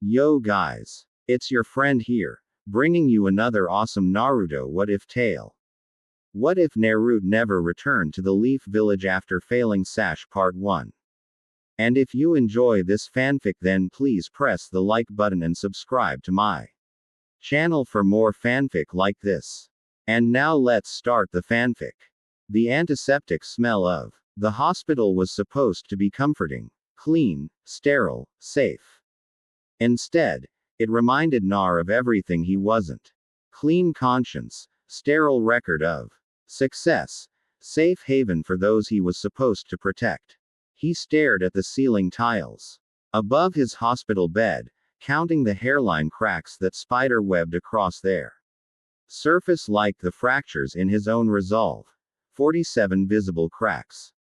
Yo guys, it's your friend here, bringing you another awesome Naruto what if tale. What if Naruto never returned to the Leaf Village after failing Sash Part 1? And if you enjoy this fanfic, then please press the like button and subscribe to my channel for more fanfic like this. And now let's start the fanfic. The antiseptic smell of the hospital was supposed to be comforting, clean, sterile, safe. Instead, it reminded Nar of everything he wasn't. Clean conscience, sterile record of success, safe haven for those he was supposed to protect. He stared at the ceiling tiles above his hospital bed, counting the hairline cracks that spider-webbed across their surface like the fractures in his own resolve. 47 visible cracks.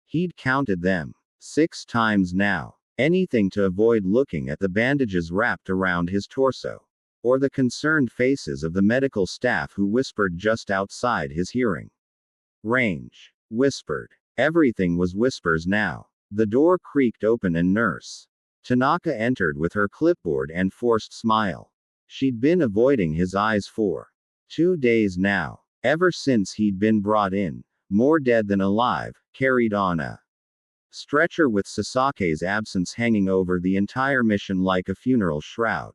He'd counted them 6 times now. Anything to avoid looking at the bandages wrapped around his torso. Or the concerned faces of the medical staff who whispered just outside his hearing range. Whispered. Everything was whispers now. The door creaked open and Nurse Tanaka entered with her clipboard and forced smile. She'd been avoiding his eyes for 2 days now. Ever since he'd been brought in, more dead than alive, carried on a stretcher with Sasuke's absence hanging over the entire mission like a funeral shroud.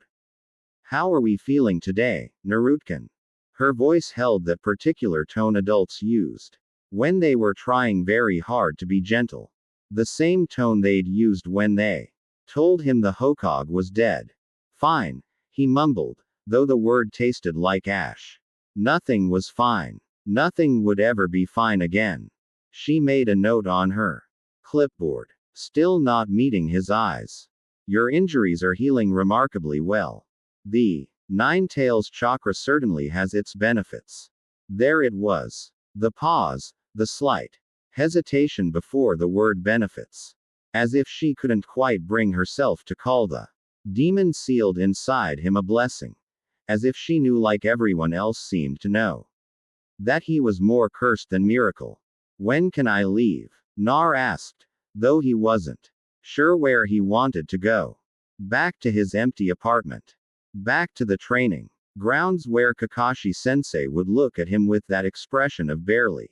How are we feeling today, Naruto-kun? Her voice held that particular tone adults used when they were trying very hard to be gentle. The same tone they'd used when they told him the Hokage was dead. Fine, he mumbled, though the word tasted like ash. Nothing was fine. Nothing would ever be fine again. She made a note on her clipboard. Still not meeting his eyes. Your injuries are healing remarkably well. The Nine Tails chakra certainly has its benefits. There it was. The pause, the slight hesitation before the word benefits. As if she couldn't quite bring herself to call the demon sealed inside him a blessing. As if she knew, like everyone else seemed to know, that he was more cursed than miracle. When can I leave? Nar asked, though he wasn't sure where he wanted to go. Back to his empty apartment. Back to the training grounds where Kakashi-sensei would look at him with that expression of barely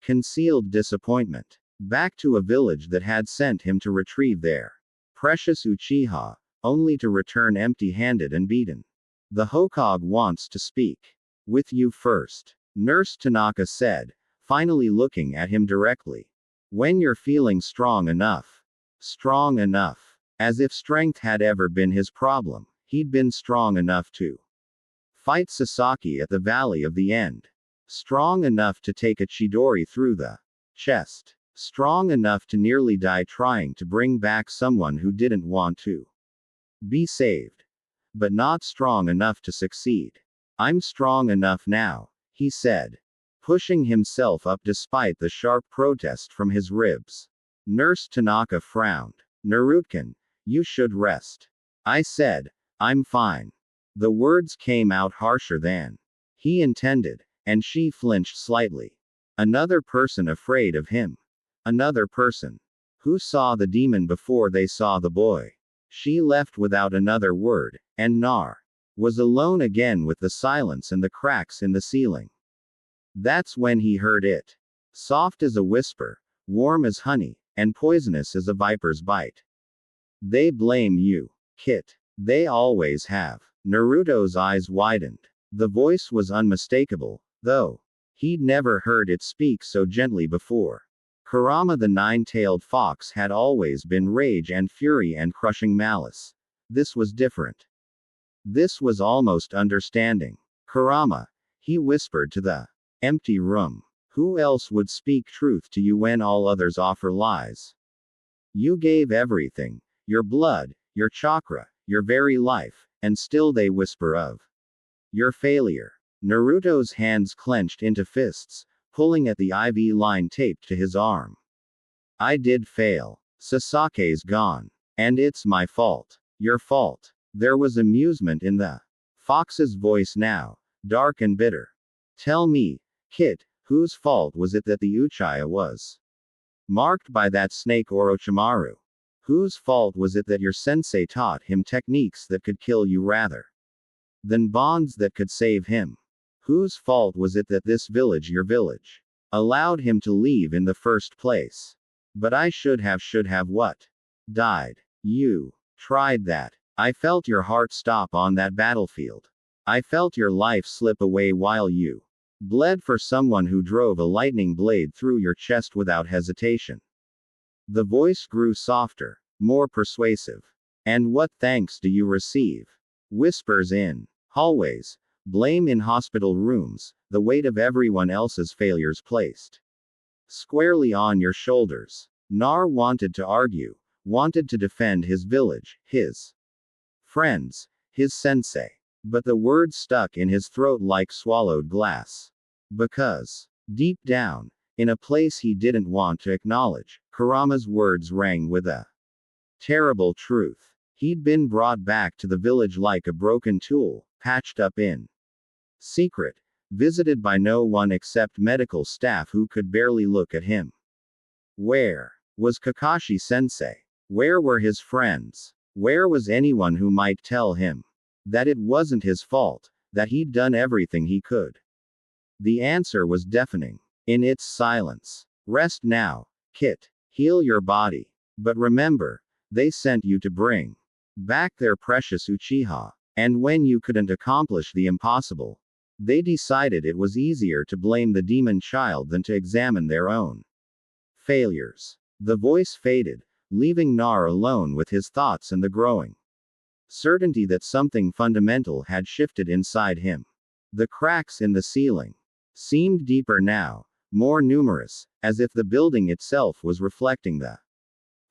concealed disappointment. Back to a village that had sent him to retrieve their precious Uchiha, only to return empty-handed and beaten. The Hokage wants to speak with you first, Nurse Tanaka said, finally looking at him directly. When you're feeling strong enough. Strong enough. As if strength had ever been his problem, he'd been strong enough to fight Sasuke at the Valley of the End. Strong enough to take a Chidori through the chest. Strong enough to nearly die trying to bring back someone who didn't want to be saved. But not strong enough to succeed. I'm strong enough now, he said, pushing himself up despite the sharp protest from his ribs. Nurse Tanaka frowned. Naruto-kun, you should rest. I said, I'm fine. The words came out harsher than he intended, and she flinched slightly. Another person afraid of him. Another person who saw the demon before they saw the boy. She left without another word, and Nar was alone again with the silence and the cracks in the ceiling. That's when he heard it. Soft as a whisper, warm as honey, and poisonous as a viper's bite. They blame you, Kit. They always have. Naruto's eyes widened. The voice was unmistakable, though he'd never heard it speak so gently before. Kurama the Nine-Tailed Fox had always been rage and fury and crushing malice. This was different. This was almost understanding. Kurama, he whispered to the empty room. Who else would speak truth to you when all others offer lies? You gave everything. Your blood, your chakra, your very life, and still they whisper of your failure. Naruto's hands clenched into fists, pulling at the IV line taped to his arm. I did fail. Sasuke's gone. And it's my fault. Your fault. There was amusement in the fox's voice now, dark and bitter. Tell me, Kit, whose fault was it that the Uchiha was marked by that snake Orochimaru? Whose fault was it that your sensei taught him techniques that could kill you rather than bonds that could save him? Whose fault was it that this village, your village, allowed him to leave in the first place? But I should have what? Died. You tried that. I felt your heart stop on that battlefield. I felt your life slip away while you bled for someone who drove a lightning blade through your chest without hesitation. The voice grew softer, more persuasive. And what thanks do you receive? Whispers in hallways, blame in hospital rooms, the weight of everyone else's failures placed squarely on your shoulders. Nar wanted to argue, wanted to defend his village, his friends, his sensei. But the words stuck in his throat like swallowed glass. Because, deep down, in a place he didn't want to acknowledge, Kurama's words rang with a terrible truth. He'd been brought back to the village like a broken tool, patched up in secret, visited by no one except medical staff who could barely look at him. Where was Kakashi sensei? Where were his friends? Where was anyone who might tell him that it wasn't his fault, that he'd done everything he could? The answer was deafening. In its silence. Rest now, Kit. Heal your body. But remember, they sent you to bring back their precious Uchiha. And when you couldn't accomplish the impossible, they decided it was easier to blame the demon child than to examine their own failures. The voice faded, leaving Nar alone with his thoughts and the growing certainty that something fundamental had shifted inside him. The cracks in the ceiling seemed deeper now, more numerous, as if the building itself was reflecting the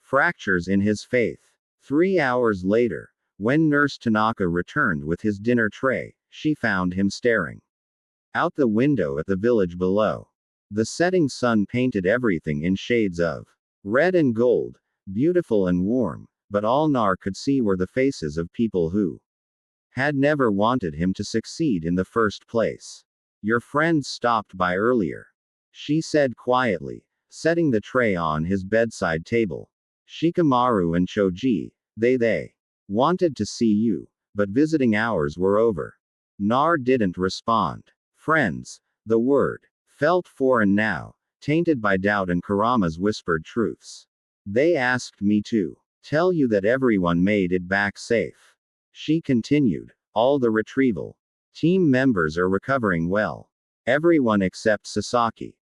fractures in his faith. 3 hours later, when Nurse Tanaka returned with his dinner tray, she found him staring out the window at the village below. The setting sun painted everything in shades of red and gold, beautiful and warm, but all Nar could see were the faces of people who had never wanted him to succeed in the first place. Your friends stopped by earlier, she said quietly, setting the tray on his bedside table. Shikamaru and Choji, they wanted to see you, but visiting hours were over. Nar didn't respond. Friends, the word felt foreign now, tainted by doubt and Kurama's whispered truths. They asked me to tell you that everyone made it back safe. She continued. All the retrieval team members are recovering well. Everyone except Sasaki.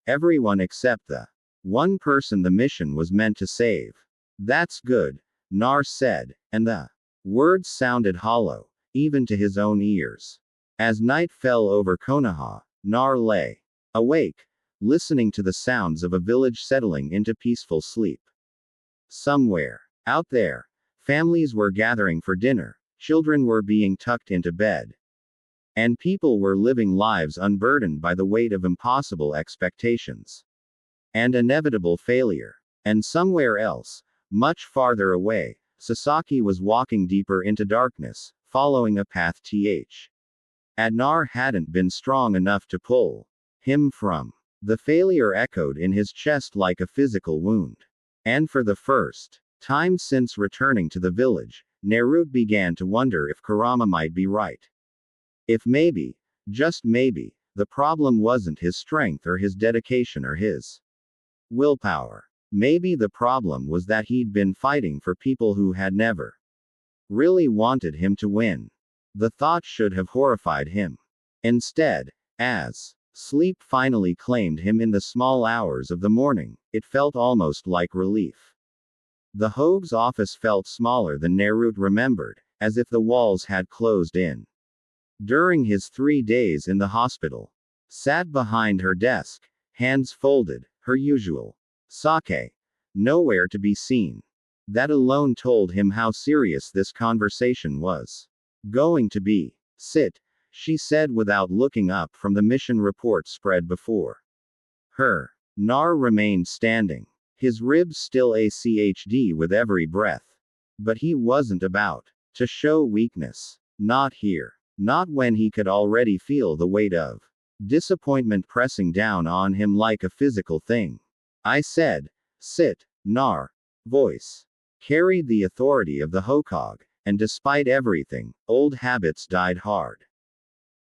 Everyone except the one person the mission was meant to save. That's good, Nar said, and the words sounded hollow, even to his own ears. As night fell over Konoha, Nar lay awake, listening to the sounds of a village settling into peaceful sleep. Somewhere out there, families were gathering for dinner, children were being tucked into bed, and people were living lives unburdened by the weight of impossible expectations and inevitable failure. And somewhere else, much farther away, Sasaki was walking deeper into darkness, following a path Nar hadn't been strong enough to pull him from. The failure echoed in his chest like a physical wound. And for the first time since returning to the village, Naruto began to wonder if Kurama might be right. If maybe, just maybe, the problem wasn't his strength or his dedication or his willpower. Maybe the problem was that he'd been fighting for people who had never really wanted him to win. The thought should have horrified him. Instead, as sleep finally claimed him in the small hours of the morning, it felt almost like relief. The Hogue's office felt smaller than Naruto remembered, as if the walls had closed in. During his 3 days in the hospital, sat behind her desk, hands folded, her usual Sake, nowhere to be seen. That alone told him how serious this conversation was going to be. Sit, she said without looking up from the mission report spread before her. Nar remained standing, his ribs still achd with every breath. But he wasn't about to show weakness. Not here. Not when he could already feel the weight of disappointment pressing down on him like a physical thing. I said, sit, Nar. Voice carried the authority of the Hokage, and despite everything, old habits died hard.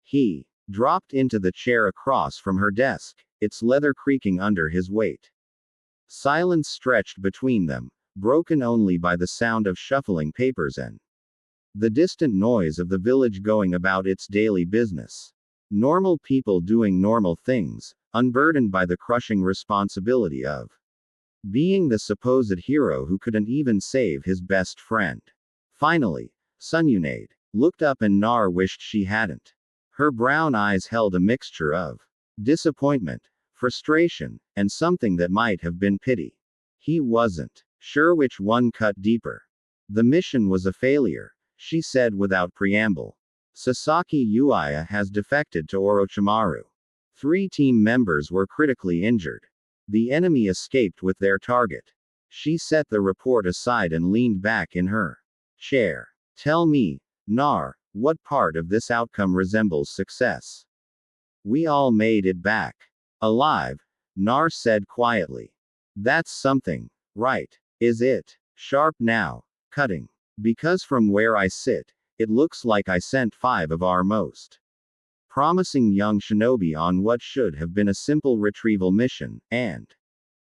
He dropped into the chair across from her desk, its leather creaking under his weight. Silence stretched between them, broken only by the sound of shuffling papers and the distant noise of the village going about its daily business. Normal people doing normal things, unburdened by the crushing responsibility of being the supposed hero who couldn't even save his best friend. Finally, Sunyunade looked up and Nar wished she hadn't. Her brown eyes held a mixture of disappointment, frustration, and something that might have been pity. He wasn't sure which one cut deeper. The mission was a failure, she said without preamble. Sasaki Uchiha has defected to Orochimaru. 3 team members were critically injured. The enemy escaped with their target. She set the report aside and leaned back in her chair. Tell me, Nar, what part of this outcome resembles success? We all made it back. Alive, Nar said quietly. That's something, right? Is it? Sharp now, cutting. Because from where I sit, it looks like I sent 5 of our most promising young shinobi on what should have been a simple retrieval mission, and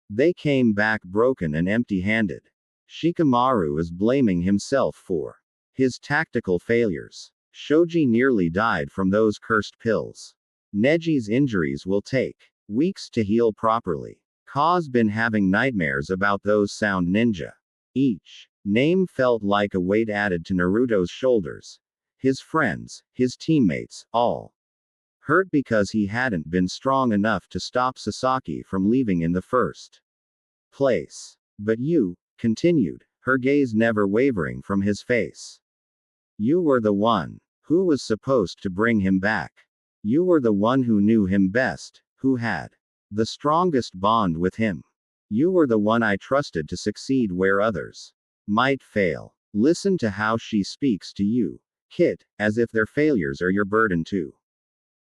they came back broken and empty-handed. Shikamaru is blaming himself for his tactical failures. Shoji nearly died from those cursed pills. Neji's injuries will take weeks to heal properly. Ka's been having nightmares about those sound ninja. Each name felt like a weight added to Naruto's shoulders. His friends, his teammates, all hurt because he hadn't been strong enough to stop Sasaki from leaving in the first place. But you, continued, her gaze never wavering from his face. You were the one who was supposed to bring him back. You were the one who knew him best, who had the strongest bond with him. You were the one I trusted to succeed where others might fail. Listen to how she speaks to you, Kit, as if their failures are your burden too.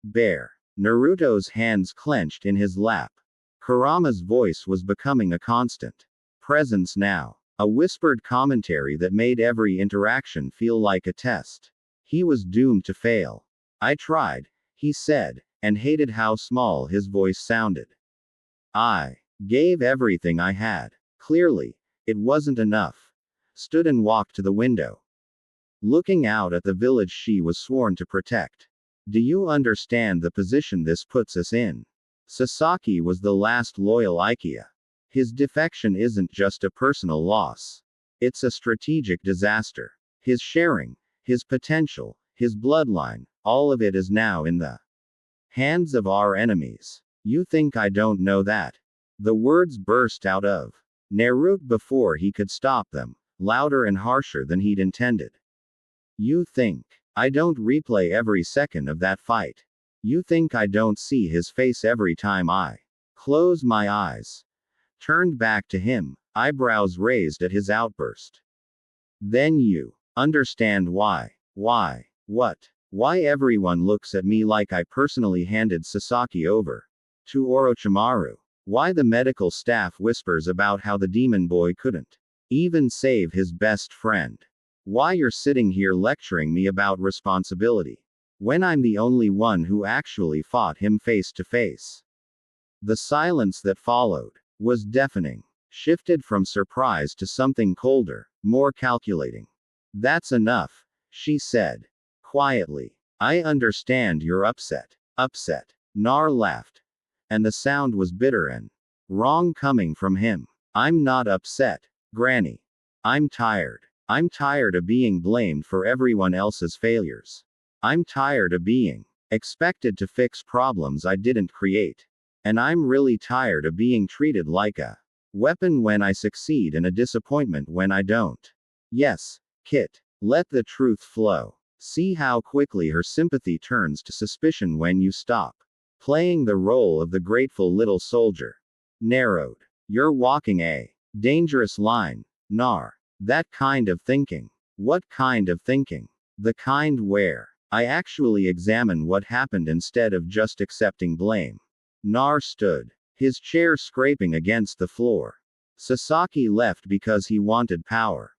Bear. Naruto's hands clenched in his lap. Kurama's voice was becoming a constant presence now. A whispered commentary that made every interaction feel like a test. He was doomed to fail. I tried, he said, and hated how small his voice sounded. I gave everything I had. Clearly, it wasn't enough. Stood and walked to the window, looking out at the village she was sworn to protect. Do you understand the position this puts us in? Sasaki was the last loyal Ikea. His defection isn't just a personal loss. It's a strategic disaster. His sharing, his potential, his bloodline, all of it is now in the hands of our enemies. You think I don't know that? The words burst out of Naruto before he could stop them, louder and harsher than he'd intended. You think I don't replay every second of that fight? You think I don't see his face every time I close my eyes? Turned back to him, eyebrows raised at his outburst. Then you understand why. Why? What? Why everyone looks at me like I personally handed Sasaki over to Orochimaru. Why the medical staff whispers about how the demon boy couldn't even save his best friend. Why you're sitting here lecturing me about responsibility, when I'm the only one who actually fought him face to face. The silence that followed was deafening, shifted from surprise to something colder, more calculating. That's enough, she said quietly. I understand you're upset. Upset. Nar laughed. And the sound was bitter and wrong coming from him. I'm not upset, Granny. I'm tired. I'm tired of being blamed for everyone else's failures. I'm tired of being expected to fix problems I didn't create. And I'm really tired of being treated like a weapon when I succeed and a disappointment when I don't. Yes, Kit. Let the truth flow. See how quickly her sympathy turns to suspicion when you stop playing the role of the grateful little soldier. Narrowed. You're walking a dangerous line, Nar. That kind of thinking. What kind of thinking? The kind where I actually examine what happened instead of just accepting blame. Nar stood, his chair scraping against the floor. Sasaki left because he wanted power.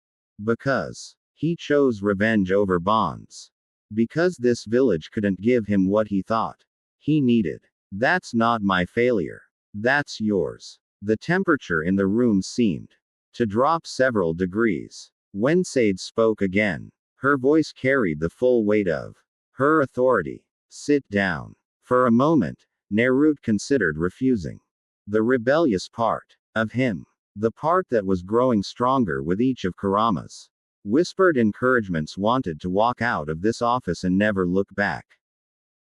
Because he chose revenge over bonds. Because this village couldn't give him what he thought he needed. That's not my failure. That's yours. The temperature in the room seemed to drop several degrees. When Sade spoke again, her voice carried the full weight of her authority. Sit down. For a moment, Naruto considered refusing. The rebellious part of him. The part that was growing stronger with each of Kurama's whispered encouragements wanted to walk out of this office and never look back.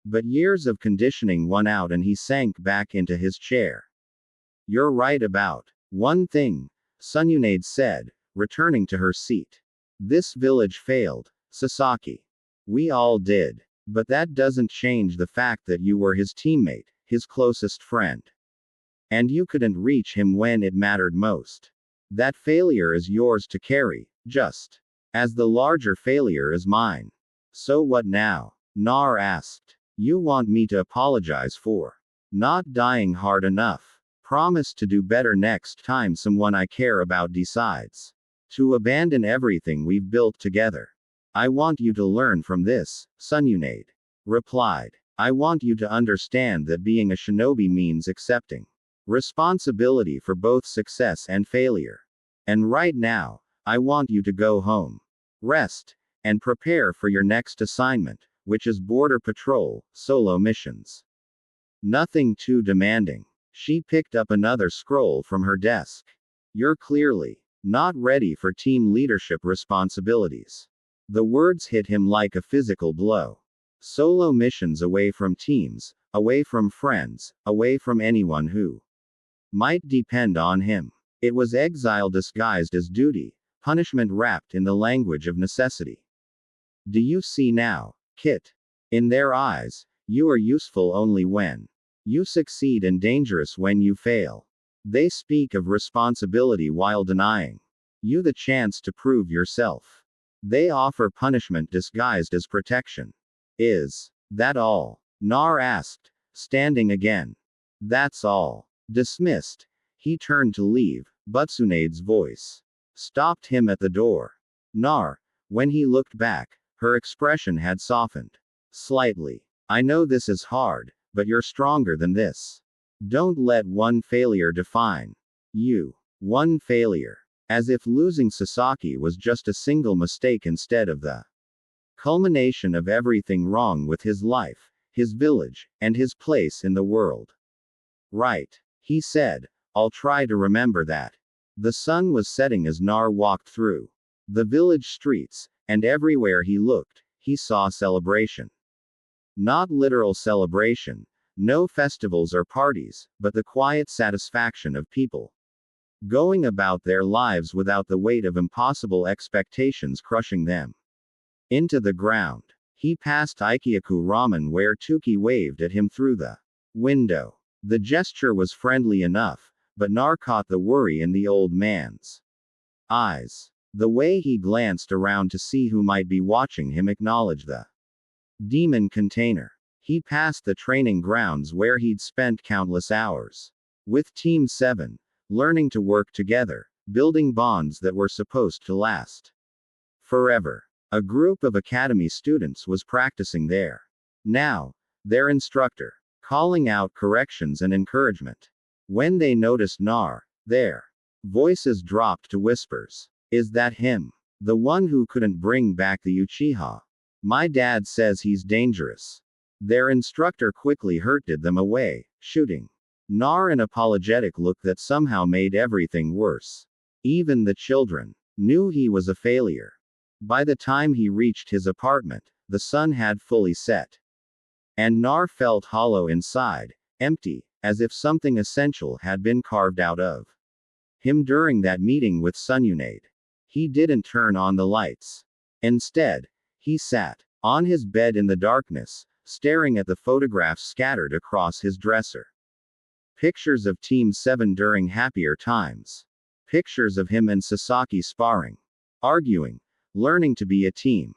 But years of conditioning won out and he sank back into his chair. You're right about one thing, Sununade said, returning to her seat. This village failed, Sasaki. We all did. But that doesn't change the fact that you were his teammate, his closest friend. And you couldn't reach him when it mattered most. That failure is yours to carry, just as the larger failure is mine. So what now? Nar asked. You want me to apologize for not dying hard enough. Promise to do better next time someone I care about decides to abandon everything we've built together. I want you to learn from this, Sununade replied. I want you to understand that being a shinobi means accepting responsibility for both success and failure. And right now, I want you to go home, rest, and prepare for your next assignment, which is border patrol, solo missions. Nothing too demanding. She picked up another scroll from her desk. You're clearly not ready for team leadership responsibilities. The words hit him like a physical blow. Solo missions away from teams, away from friends, away from anyone who might depend on him. It was exile disguised as duty, punishment wrapped in the language of necessity. Do you see now, Kit? In their eyes, you are useful only when you succeed and dangerous when you fail. They speak of responsibility while denying you the chance to prove yourself. They offer punishment disguised as protection. Is that all? Nar asked, standing again. That's all. Dismissed. He turned to leave, but Tsunade's voice stopped him at the door. Nar, when he looked back, her expression had softened slightly. I know this is hard, but you're stronger than this. Don't let one failure define you. One failure. As if losing Sasaki was just a single mistake instead of the culmination of everything wrong with his life, his village, and his place in the world. Right. He said, I'll try to remember that. The sun was setting as Nar walked through the village streets, and everywhere he looked, he saw celebration. Not literal celebration, no festivals or parties, but the quiet satisfaction of people going about their lives without the weight of impossible expectations crushing them into the ground. He passed Ikyaku Ramen where Tuki waved at him through the window. The gesture was friendly enough, but Nar caught the worry in the old man's eyes. The way he glanced around to see who might be watching him acknowledged the demon container. He passed the training grounds where he'd spent countless hours with Team 7, learning to work together, building bonds that were supposed to last forever. A group of academy students was practicing there. Now, their instructor, calling out corrections and encouragement. When they noticed Nar, their voices dropped to whispers. Is that him? The one who couldn't bring back the Uchiha? My dad says he's dangerous. Their instructor quickly hurted them away, shooting Nar an apologetic look that somehow made everything worse. Even the children knew he was a failure. By the time he reached his apartment, the sun had fully set. And Nar felt hollow inside, empty, as if something essential had been carved out of him during that meeting with Sununade. He didn't turn on the lights. Instead, he sat on his bed in the darkness, staring at the photographs scattered across his dresser. Pictures of Team 7 during happier times. Pictures of him and Sasaki sparring, arguing, learning to be a team.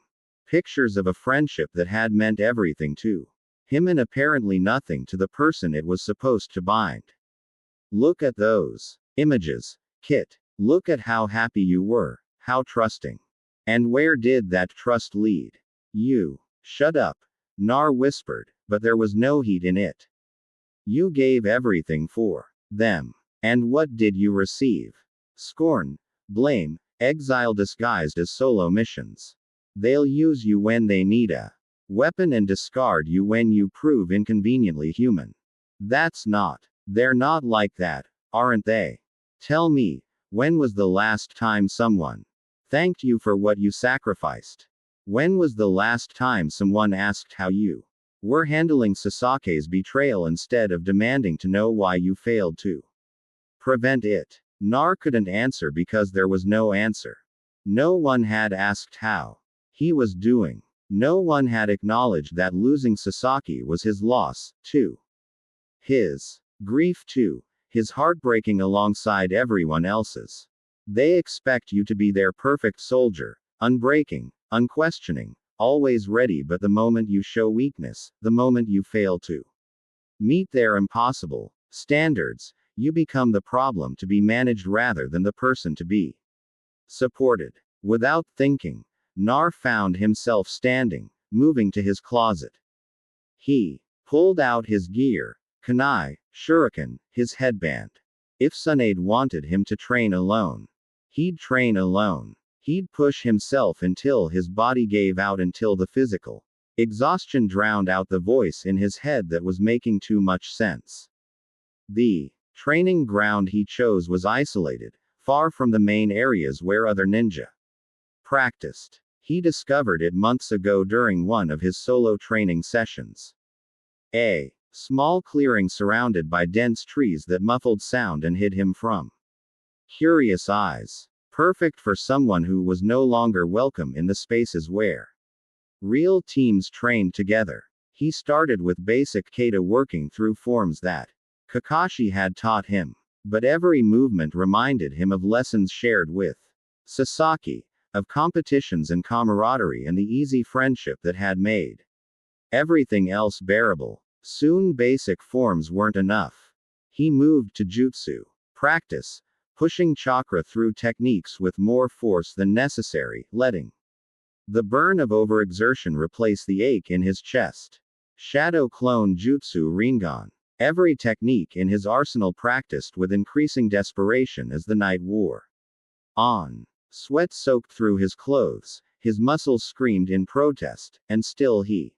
Pictures of a friendship that had meant everything to him and apparently nothing to the person it was supposed to bind. Look at those images. Kit. Look at how happy you were, how trusting. And where did that trust lead? You. Shut up. Nar whispered, but there was no heat in it. You gave everything for them. And what did you receive? Scorn, blame, exile disguised as solo missions. They'll use you when they need a weapon and discard you when you prove inconveniently human. That's not. They're not like that, aren't they? Tell me, when was the last time someone thanked you for what you sacrificed? When was the last time someone asked how you were handling Sasake's betrayal instead of demanding to know why you failed to prevent it? Nar couldn't answer because there was no answer. No one had asked how he was doing. No one had acknowledged that losing Sasake was his loss, too. His grief, too. His heartbreaking alongside everyone else's. They expect you to be their perfect soldier, unbreaking, unquestioning, always ready, but the moment you show weakness, the moment you fail to meet their impossible standards, you become the problem to be managed rather than the person to be supported. Without thinking, Nar found himself standing, moving to his closet. He pulled out his gear, kunai, shuriken, his headband. If Tsunade wanted him to train alone, he'd train alone. He'd push himself until his body gave out, until the physical exhaustion drowned out the voice in his head that was making too much sense. The training ground he chose was isolated, far from the main areas where other ninja practiced. He discovered it months ago during one of his solo training sessions. A small clearing surrounded by dense trees that muffled sound and hid him from curious eyes. Perfect for someone who was no longer welcome in the spaces where real teams trained together. He started with basic kata, working through forms that Kakashi had taught him. But every movement reminded him of lessons shared with Sasake, of competitions and camaraderie and the easy friendship that had made everything else bearable. Soon basic forms weren't enough. He moved to jutsu practice, pushing chakra through techniques with more force than necessary, letting the burn of overexertion replace the ache in his chest. Shadow Clone Jutsu Rinnegan. Every technique in his arsenal practiced with increasing desperation as the night wore on. Sweat soaked through his clothes, his muscles screamed in protest, and still he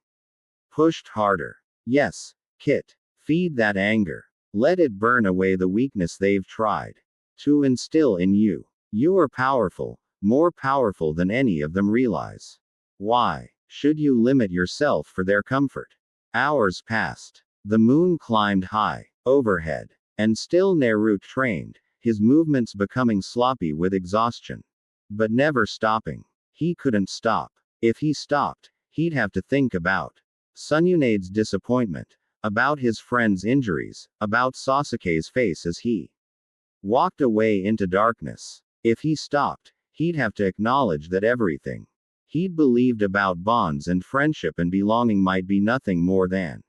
pushed harder. Yes, Kit. Feed that anger. Let it burn away the weakness they've tried to instill in you. You are powerful, more powerful than any of them realize. Why should you limit yourself for their comfort? Hours passed. The moon climbed high overhead, and still Naruto trained, his movements becoming sloppy with exhaustion. But never stopping. He couldn't stop. If he stopped, he'd have to think about Tsunade's disappointment, about his friend's injuries, about Sasuke's face as he walked away into darkness. If he stopped, he'd have to acknowledge that everything he'd believed about bonds and friendship and belonging might be nothing more than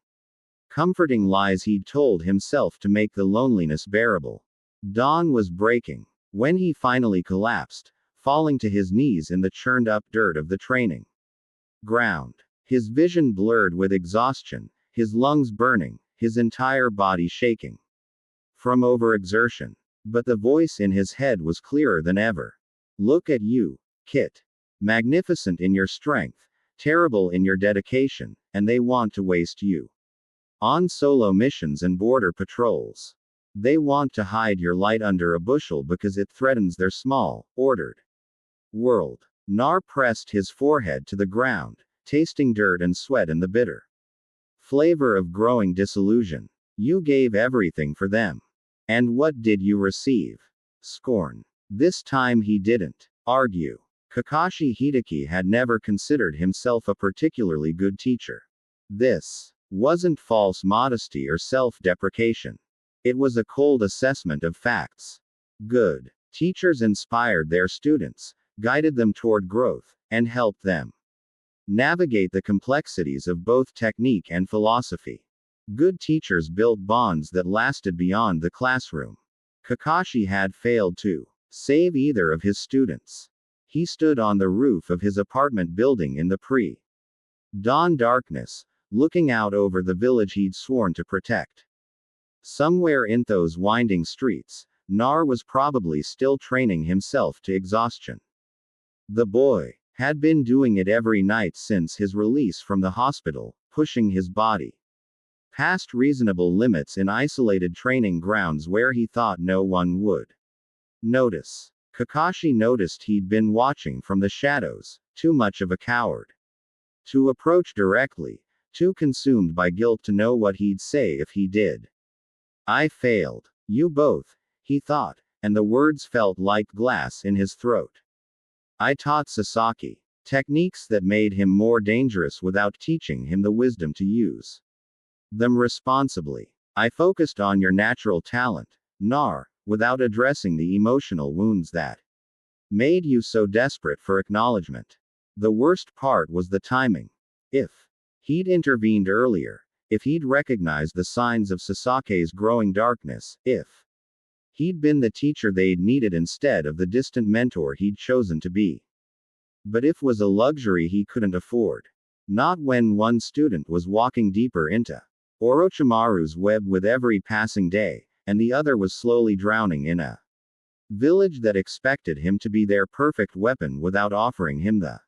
comforting lies he'd told himself to make the loneliness bearable. Dawn was breaking when he finally collapsed, falling to his knees in the churned up dirt of the training ground. His vision blurred with exhaustion, his lungs burning, his entire body shaking from overexertion. But the voice in his head was clearer than ever. Look at you, Kit. Magnificent in your strength, terrible in your dedication, and they want to waste you on solo missions and border patrols. They want to hide your light under a bushel because it threatens their small, ordered world. Nar pressed his forehead to the ground, tasting dirt and sweat and the bitter flavor of growing disillusion. You gave everything for them. And what did you receive? Scorn. This time he didn't argue. Kakashi Hideki had never considered himself a particularly good teacher. This wasn't false modesty or self-deprecation. It was a cold assessment of facts. Good teachers inspired their students, guided them toward growth, and helped them navigate the complexities of both technique and philosophy. Good teachers built bonds that lasted beyond the classroom. Kakashi had failed to save either of his students. He stood on the roof of his apartment building in the pre-dawn darkness, looking out over the village he'd sworn to protect. Somewhere in those winding streets, Nar was probably still training himself to exhaustion. The boy had been doing it every night since his release from the hospital, pushing his body past reasonable limits in isolated training grounds where he thought no one would notice. Kakashi noticed he'd been watching from the shadows, too much of a coward to approach directly, too consumed by guilt to know what he'd say if he did. I failed. You both, he thought, and the words felt like glass in his throat. I taught Sasaki techniques that made him more dangerous without teaching him the wisdom to use them responsibly. I focused on your natural talent, Nar, without addressing the emotional wounds that made you so desperate for acknowledgement. The worst part was the timing. If he'd intervened earlier, if he'd recognized the signs of Sasake's growing darkness, if he'd been the teacher they'd needed instead of the distant mentor he'd chosen to be. But if was a luxury he couldn't afford. Not when one student was walking deeper into Orochimaru's web with every passing day, and the other was slowly drowning in a village that expected him to be their perfect weapon without offering him the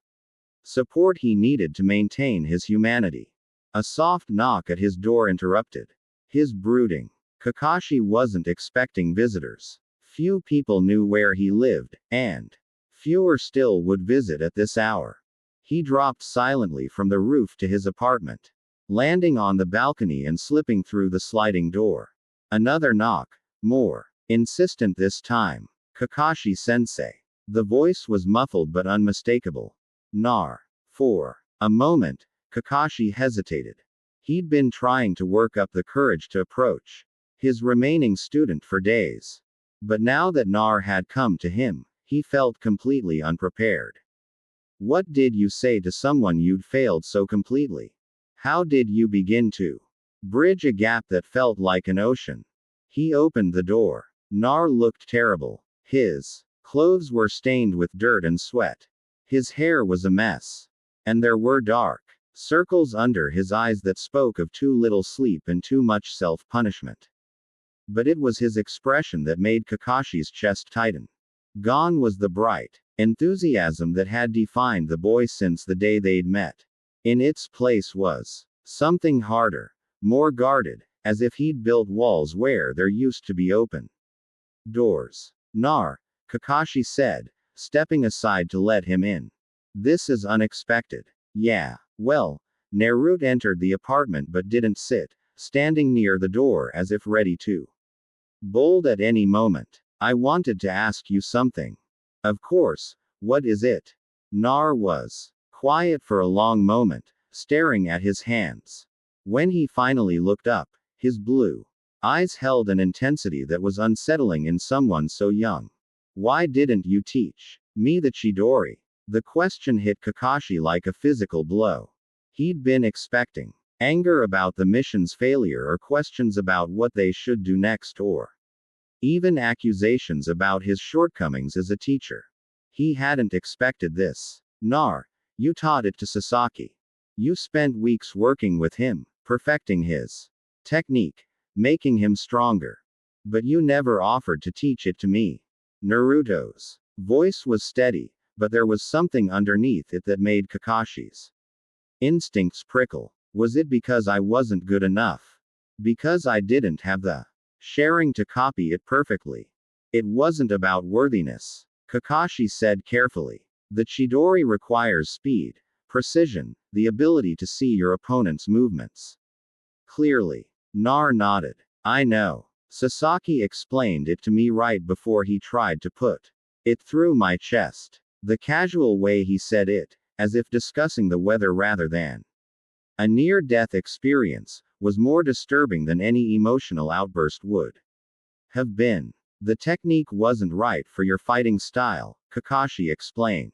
support he needed to maintain his humanity. A soft knock at his door interrupted his brooding. Kakashi wasn't expecting visitors. Few people knew where he lived, and fewer still would visit at this hour. He dropped silently from the roof to his apartment, landing on the balcony and slipping through the sliding door. Another knock, more insistent this time. Kakashi sensei. The voice was muffled but unmistakable. Nar. For a moment, Kakashi hesitated. He'd been trying to work up the courage to approach his remaining student for days. But now that Nar had come to him, he felt completely unprepared. What did you say to someone you'd failed so completely? How did you begin to bridge a gap that felt like an ocean? He opened the door. Nar looked terrible. His clothes were stained with dirt and sweat. His hair was a mess. And there were dark circles under his eyes that spoke of too little sleep and too much self-punishment. But it was his expression that made Kakashi's chest tighten. Gone was the bright enthusiasm that had defined the boy since the day they'd met. In its place was something harder, more guarded, as if he'd built walls where there used to be open doors. Nar, Kakashi said, stepping aside to let him in. This is unexpected. Yeah. Well, Naruto entered the apartment but didn't sit, standing near the door as if ready to bolt at any moment. I wanted to ask you something. Of course, what is it? Nar was quiet for a long moment, staring at his hands. When he finally looked up, his blue eyes held an intensity that was unsettling in someone so young. Why didn't you teach me the Chidori? The question hit Kakashi like a physical blow. He'd been expecting anger about the mission's failure or questions about what they should do next or even accusations about his shortcomings as a teacher. He hadn't expected this. Nar, you taught it to Sasaki. You spent weeks working with him, perfecting his technique, making him stronger. But you never offered to teach it to me. Naruto's voice was steady, but there was something underneath it that made Kakashi's instincts prickle. Was it because I wasn't good enough? Because I didn't have the sharing to copy it perfectly? It wasn't about worthiness. Kakashi said carefully. The Chidori requires speed, precision, the ability to see your opponent's movements clearly. Nar nodded. I know. Sasaki explained it to me right before he tried to put it through my chest. The casual way he said it, as if discussing the weather rather than a near-death experience, was more disturbing than any emotional outburst would have been. The technique wasn't right for your fighting style, Kakashi explained.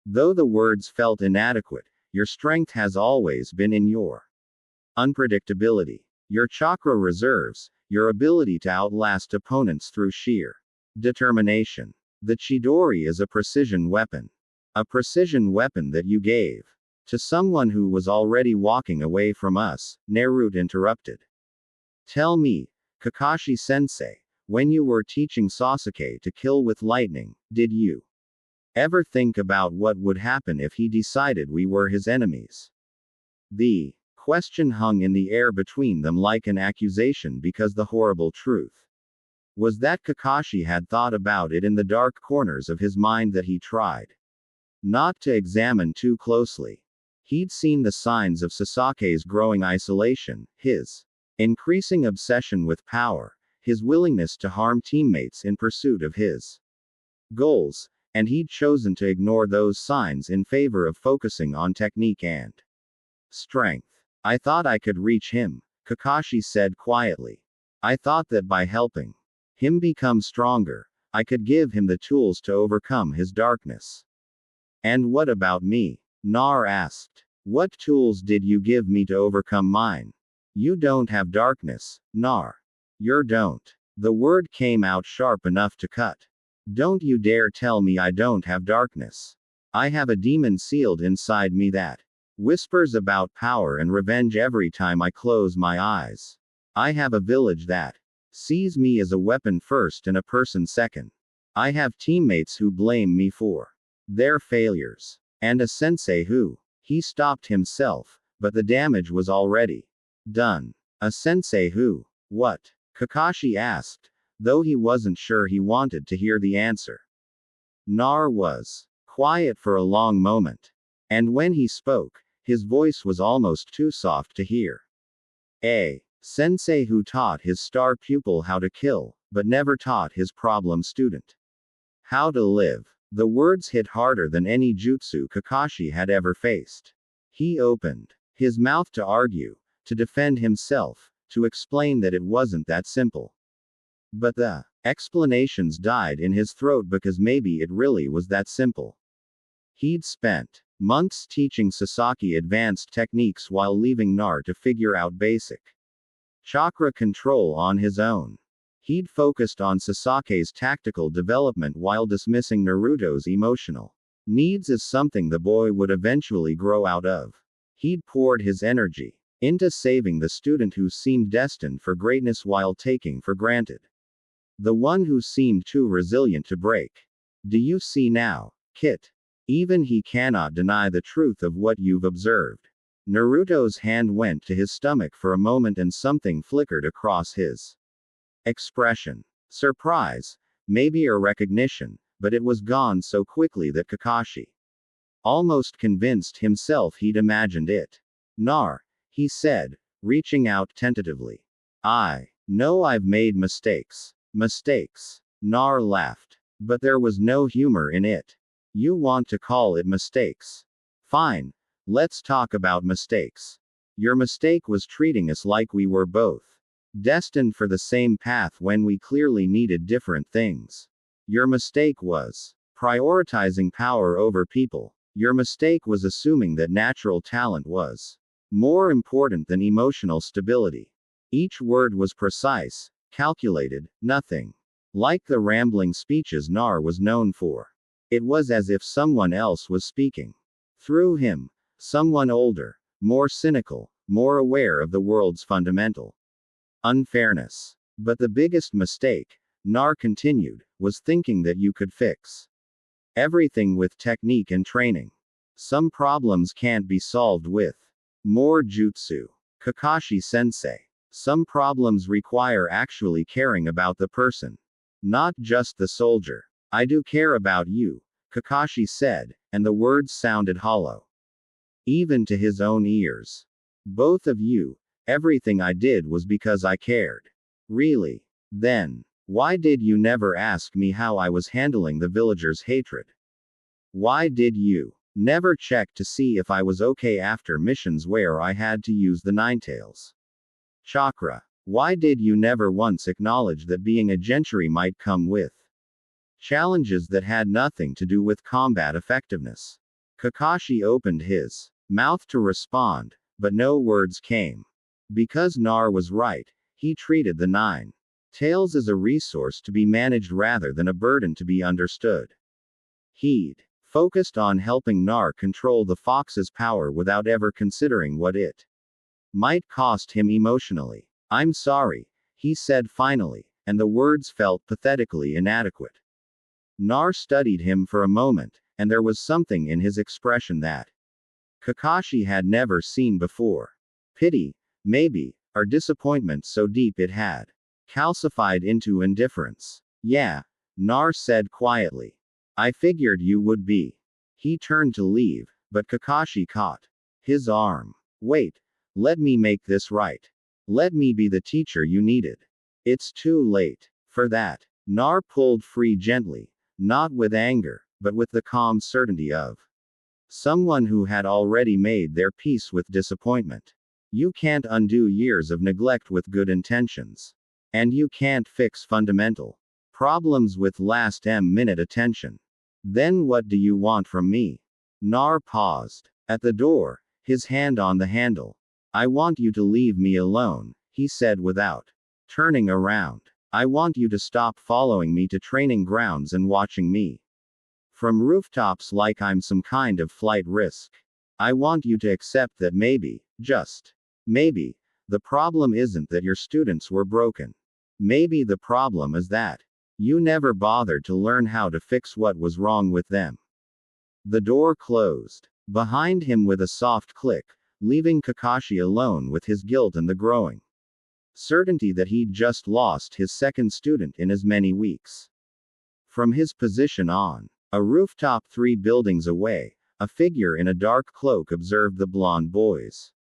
Though the words felt inadequate, your strength has always been in your unpredictability. Your chakra reserves, your ability to outlast opponents through sheer determination. The Chidori is a precision weapon. A precision weapon that you gave to someone who was already walking away from us, Naruto interrupted. Tell me, Kakashi-sensei, when you were teaching Sasuke to kill with lightning, did you ever think about what would happen if he decided we were his enemies? The question hung in the air between them like an accusation because the horrible truth was that Kakashi had thought about it in the dark corners of his mind that he tried not to examine too closely. He'd seen the signs of Sasuke's growing isolation, his increasing obsession with power, his willingness to harm teammates in pursuit of his goals, and he'd chosen to ignore those signs in favor of focusing on technique and strength. I thought I could reach him, Kakashi said quietly. I thought that by helping him become stronger, I could give him the tools to overcome his darkness. And what about me? Nar asked. What tools did you give me to overcome mine? You don't have darkness, Nar. You don't. The word came out sharp enough to cut. Don't you dare tell me I don't have darkness. I have a demon sealed inside me that whispers about power and revenge every time I close my eyes. I have a village that sees me as a weapon first and a person second. I have teammates who blame me for their failures. And a sensei who. He stopped himself, but the damage was already done. A sensei who. What? Kakashi asked, though he wasn't sure he wanted to hear the answer. Nar was quiet for a long moment. And when he spoke, his voice was almost too soft to hear. A sensei who taught his star pupil how to kill, but never taught his problem student how to live. The words hit harder than any jutsu Kakashi had ever faced. He opened his mouth to argue, to defend himself, to explain that it wasn't that simple. But the explanations died in his throat because maybe it really was that simple. He'd spent months teaching Sasaki advanced techniques while leaving Nar to figure out basic chakra control on his own. He'd focused on Sasake's tactical development while dismissing Naruto's emotional needs as something the boy would eventually grow out of. He'd poured his energy into saving the student who seemed destined for greatness while taking for granted the one who seemed too resilient to break. Do you see now, Kit? Even he cannot deny the truth of what you've observed. Naruto's hand went to his stomach for a moment and something flickered across his expression. Surprise, maybe a recognition, but it was gone so quickly that Kakashi almost convinced himself he'd imagined it. Nar, he said, reaching out tentatively. I know I've made mistakes. Mistakes. Nar laughed. But there was no humor in it. You want to call it mistakes? Fine. Let's talk about mistakes. Your mistake was treating us like we were both destined for the same path when we clearly needed different things. Your mistake was prioritizing power over people. Your mistake was assuming that natural talent was more important than emotional stability. Each word was precise, calculated, nothing like the rambling speeches Nar was known for. It was as if someone else was speaking through him, someone older, more cynical, more aware of the world's fundamental unfairness. But the biggest mistake, Nar continued, was thinking that you could fix everything with technique and training. Some problems can't be solved with more jutsu. Kakashi-sensei. Some problems require actually caring about the person, not just the soldier. I do care about you, Kakashi said, and the words sounded hollow even to his own ears. Both of you. Everything I did was because I cared. Really? Then, why did you never ask me how I was handling the villagers' hatred? Why did you never check to see if I was okay after missions where I had to use the Ninetales chakra? Why did you never once acknowledge that being a gentry might come with challenges that had nothing to do with combat effectiveness? Kakashi opened his mouth to respond, but no words came. Because Nar was right, He treated the nine tails as a resource to be managed rather than a burden to be understood. He'd focused on helping Nar control the fox's power without ever considering what it might cost him emotionally. I'm sorry, he said finally, and the words felt pathetically inadequate. Nar studied him for a moment, and there was something in his expression that Kakashi had never seen before. Pity, maybe, or disappointment so deep it had calcified into indifference. Yeah, Nar said quietly. I figured you would be. He turned to leave, but Kakashi caught his arm. Wait, let me make this right. Let me be the teacher you needed. It's too late for that. Nar pulled free gently, not with anger, but with the calm certainty of someone who had already made their peace with disappointment. You can't undo years of neglect with good intentions. And you can't fix fundamental problems with last-minute attention. Then what do you want from me? Nar paused at the door, his hand on the handle. I want you to leave me alone, he said without turning around. I want you to stop following me to training grounds and watching me from rooftops like I'm some kind of flight risk. I want you to accept that maybe, just maybe, the problem isn't that your students were broken. Maybe the problem is that you never bothered to learn how to fix what was wrong with them. The door closed behind him with a soft click, leaving Kakashi alone with his guilt and the growing certainty that he'd just lost his second student in as many weeks. From his position on a rooftop 3 buildings away, a figure in a dark cloak observed the blonde boy's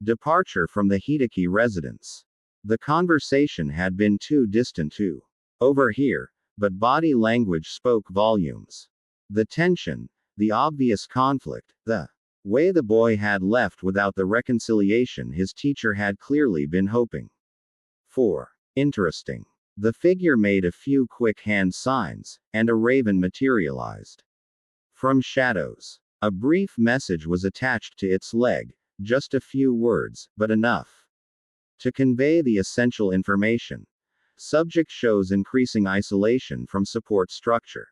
departure from the Hideki residence. The conversation had been too distant to overhear, but body language spoke volumes. The tension, the obvious conflict, the way the boy had left without the reconciliation his teacher had clearly been hoping for. Interesting. The figure made a few quick hand signs, and a raven materialized from shadows. A brief message was attached to its leg, just a few words, but enough to convey the essential information. Subject shows increasing isolation from support structure.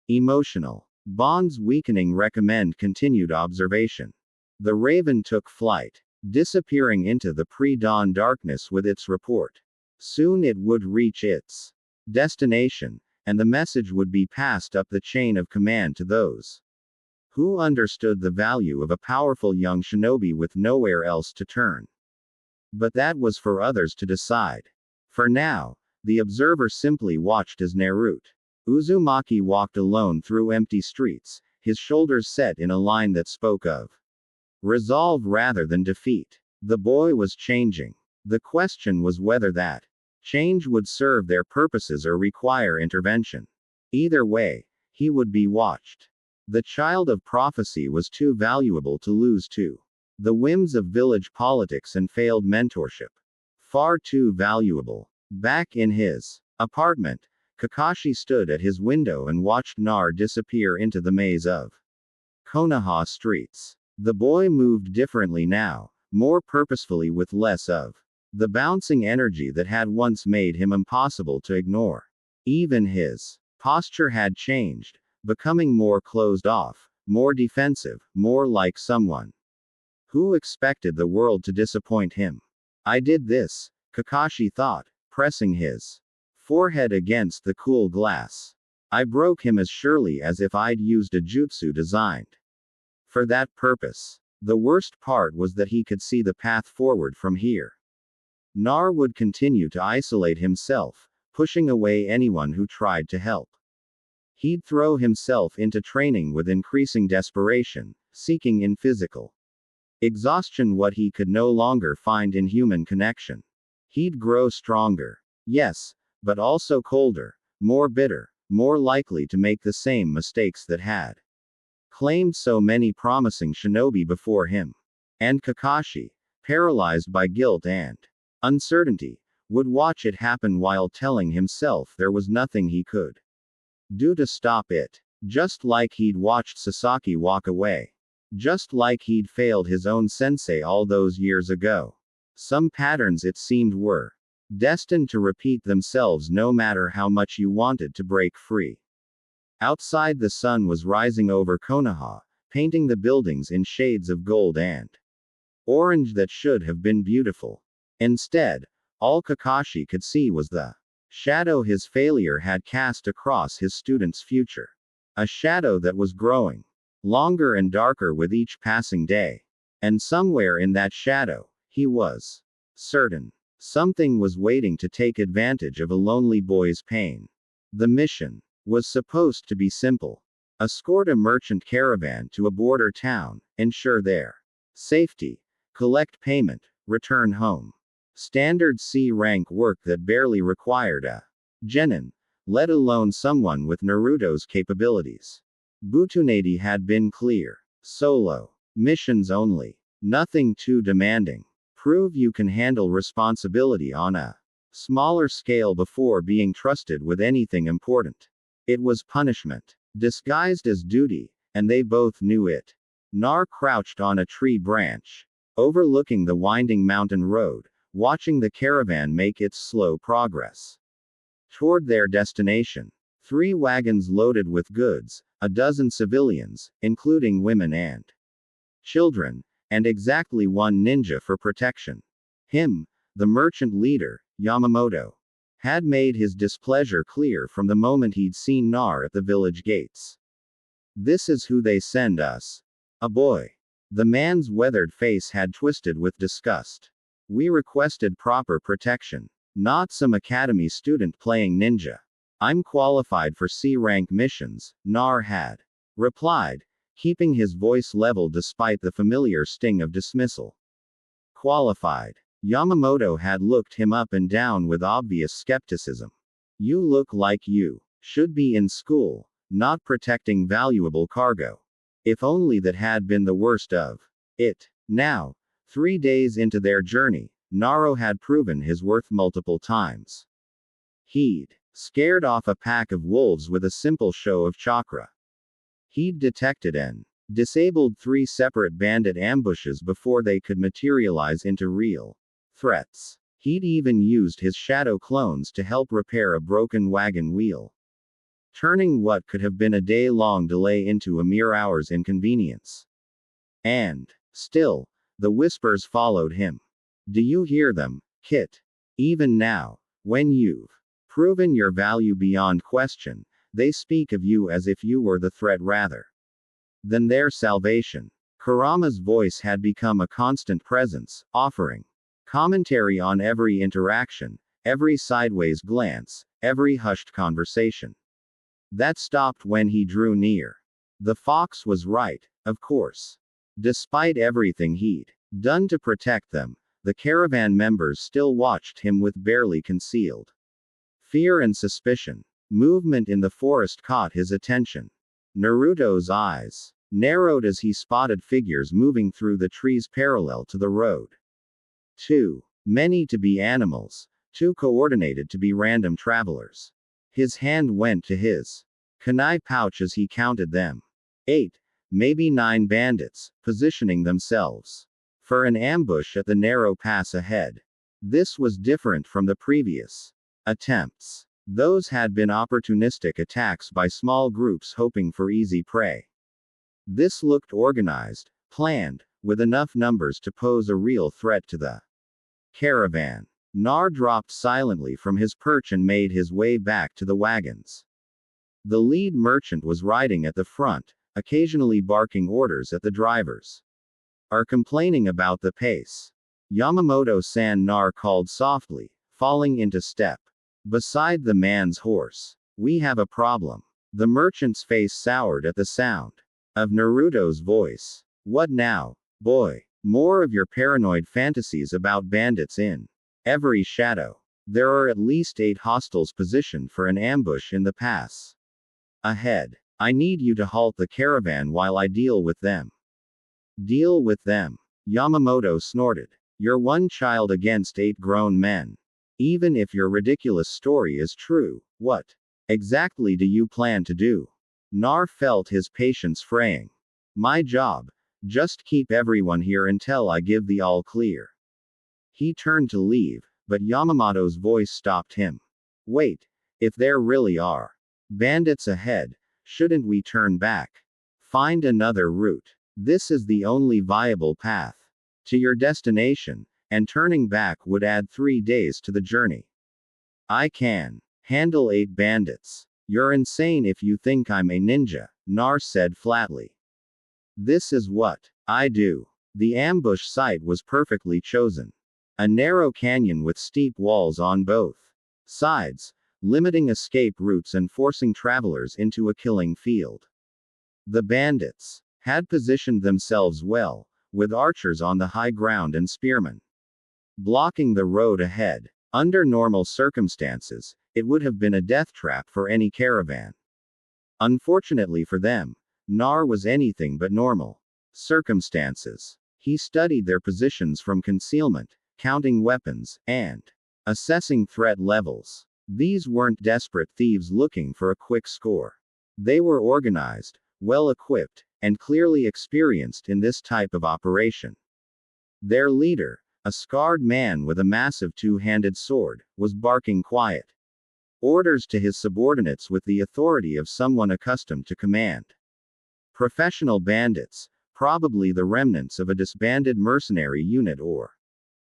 Emotional bonds weakening, recommend continued observation. The raven took flight, disappearing into the pre-dawn darkness with its report. Soon it would reach its destination, and the message would be passed up the chain of command to those who understood the value of a powerful young shinobi with nowhere else to turn. But that was for others to decide. For now, the observer simply watched as Naruto Uzumaki walked alone through empty streets, his shoulders set in a line that spoke of resolve rather than defeat. The boy was changing. The question was whether that change would serve their purposes or require intervention. Either way, he would be watched. The child of prophecy was too valuable to lose to the whims of village politics and failed mentorship. Far too valuable. Back in his apartment, Kakashi stood at his window and watched Nar disappear into the maze of Konoha streets. The boy moved differently now, more purposefully with less of the bouncing energy that had once made him impossible to ignore. Even his posture had changed, becoming more closed off, more defensive, more like someone who expected the world to disappoint him. I did this, Kakashi thought, pressing his forehead against the cool glass. I broke him as surely as if I'd used a jutsu designed for that purpose. The worst part was that he could see the path forward from here. Nar would continue to isolate himself, pushing away anyone who tried to help. He'd throw himself into training with increasing desperation, seeking in physical exhaustion what he could no longer find in human connection. He'd grow stronger. Yes, but also colder, more bitter, more likely to make the same mistakes that had claimed so many promising shinobi before him. And Kakashi, paralyzed by guilt and uncertainty, would watch it happen while telling himself there was nothing he could do to stop it. Just like he'd watched Sasuke walk away. Just like he'd failed his own sensei all those years ago. Some patterns, it seemed, were destined to repeat themselves no matter how much you wanted to break free. Outside, the sun was rising over Konoha, painting the buildings in shades of gold and orange that should have been beautiful. Instead, all Kakashi could see was the shadow his failure had cast across his student's future. A shadow that was growing longer and darker with each passing day. And somewhere in that shadow, he was certain something was waiting to take advantage of a lonely boy's pain. The mission was supposed to be simple: escort a merchant caravan to a border town, ensure their safety, collect payment, return home. Standard C rank work that barely required a genin, let alone someone with Naruto's capabilities. Butunadi had been clear: solo missions only. Nothing too demanding. Prove you can handle responsibility on a smaller scale before being trusted with anything important. It was punishment, disguised as duty, and they both knew it. Nar crouched on a tree branch, overlooking the winding mountain road, watching the caravan make its slow progress toward their destination. 3 wagons loaded with goods, a dozen civilians, including women and children, and exactly 1 ninja for protection. Him, the merchant leader, Yamamoto, had made his displeasure clear from the moment he'd seen Nar at the village gates. This is who they send us. A boy. The man's weathered face had twisted with disgust. We requested proper protection. Not some academy student playing ninja. I'm qualified for C-rank missions, Nar had replied, keeping his voice level despite the familiar sting of dismissal. Qualified. Yamamoto had looked him up and down with obvious skepticism. You look like you should be in school, not protecting valuable cargo. If only that had been the worst of it. Now, 3 days into their journey, Naro had proven his worth multiple times. He'd scared off a pack of wolves with a simple show of chakra. He'd detected and disabled 3 separate bandit ambushes before they could materialize into real threats. He'd even used his shadow clones to help repair a broken wagon wheel, turning what could have been a day-long delay into a mere hour's inconvenience. And still, the whispers followed him. Do you hear them, Kit? Even now, when you've proven your value beyond question, they speak of you as if you were the threat rather than their salvation. Kurama's voice had become a constant presence, offering commentary on every interaction, every sideways glance, every hushed conversation. That stopped when he drew near. The fox was right, of course. Despite everything he'd done to protect them, the caravan members still watched him with barely concealed fear and suspicion. Movement in the forest caught his attention. Naruto's eyes narrowed as he spotted figures moving through the trees parallel to the road. Too many to be animals, too coordinated to be random travelers. His hand went to his kunai pouch as he counted them. 8, maybe 9 bandits, positioning themselves for an ambush at the narrow pass ahead. This was different from the previous attempts. Those had been opportunistic attacks by small groups hoping for easy prey. This looked organized, planned, with enough numbers to pose a real threat to the caravan. Nar dropped silently from his perch and made his way back to the wagons. The lead merchant was riding at the front, occasionally barking orders at the drivers. Are complaining about the pace. Yamamoto-san, Nar called softly, falling into step beside the man's horse. We have a problem. The merchant's face soured at the sound of Naruto's voice. What now, boy? More of your paranoid fantasies about bandits in every shadow. There are at least 8 hostiles positioned for an ambush in the pass ahead. I need you to halt the caravan while I deal with them. Deal with them? Yamamoto snorted. You're 1 child against 8 grown men. Even if your ridiculous story is true, what exactly do you plan to do? Nar felt his patience fraying. My job. Just keep everyone here until I give the all clear. He turned to leave, but Yamamoto's voice stopped him. Wait. If there really are bandits ahead, shouldn't we turn back? Find another route. This is the only viable path to your destination, and turning back would add 3 days to the journey. I can handle 8 bandits. You're insane if you think I'm a ninja, Nar said flatly. This is what I do. The ambush site was perfectly chosen. A narrow canyon with steep walls on both sides, limiting escape routes and forcing travelers into a killing field. The bandits had positioned themselves well, with archers on the high ground and spearmen blocking the road ahead. Under normal circumstances, it would have been a death trap for any caravan. Unfortunately for them, Nar was anything but normal circumstances. He studied their positions from concealment, counting weapons, and assessing threat levels. These weren't desperate thieves looking for a quick score. They were organized, well equipped, and clearly experienced in this type of operation. Their leader, a scarred man with a massive two-handed sword, was barking quiet orders to his subordinates with the authority of someone accustomed to command. Professional bandits, probably the remnants of a disbanded mercenary unit or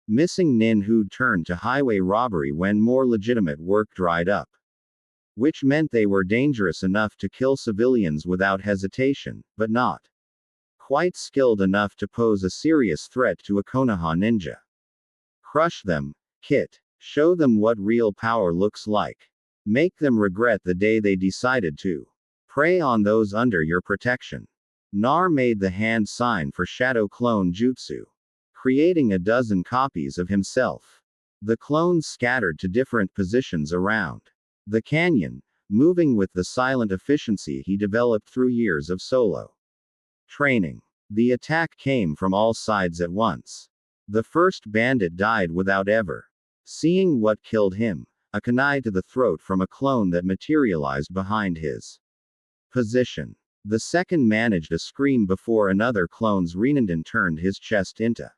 missing nin who'd turned to highway robbery when more legitimate work dried up. Which meant they were dangerous enough to kill civilians without hesitation, but not quite skilled enough to pose a serious threat to a Konoha ninja. Crush them, Kit. Show them what real power looks like. Make them regret the day they decided to prey on those under your protection. Nar made the hand sign for Shadow Clone Jutsu, creating a dozen copies of himself. The clones scattered to different positions around the canyon, moving with the silent efficiency he developed through years of solo training. The attack came from all sides at once. The first bandit died without ever seeing what killed him, a kunai to the throat from a clone that materialized behind his position. The second managed a scream before another clone's Rinanden turned his chest into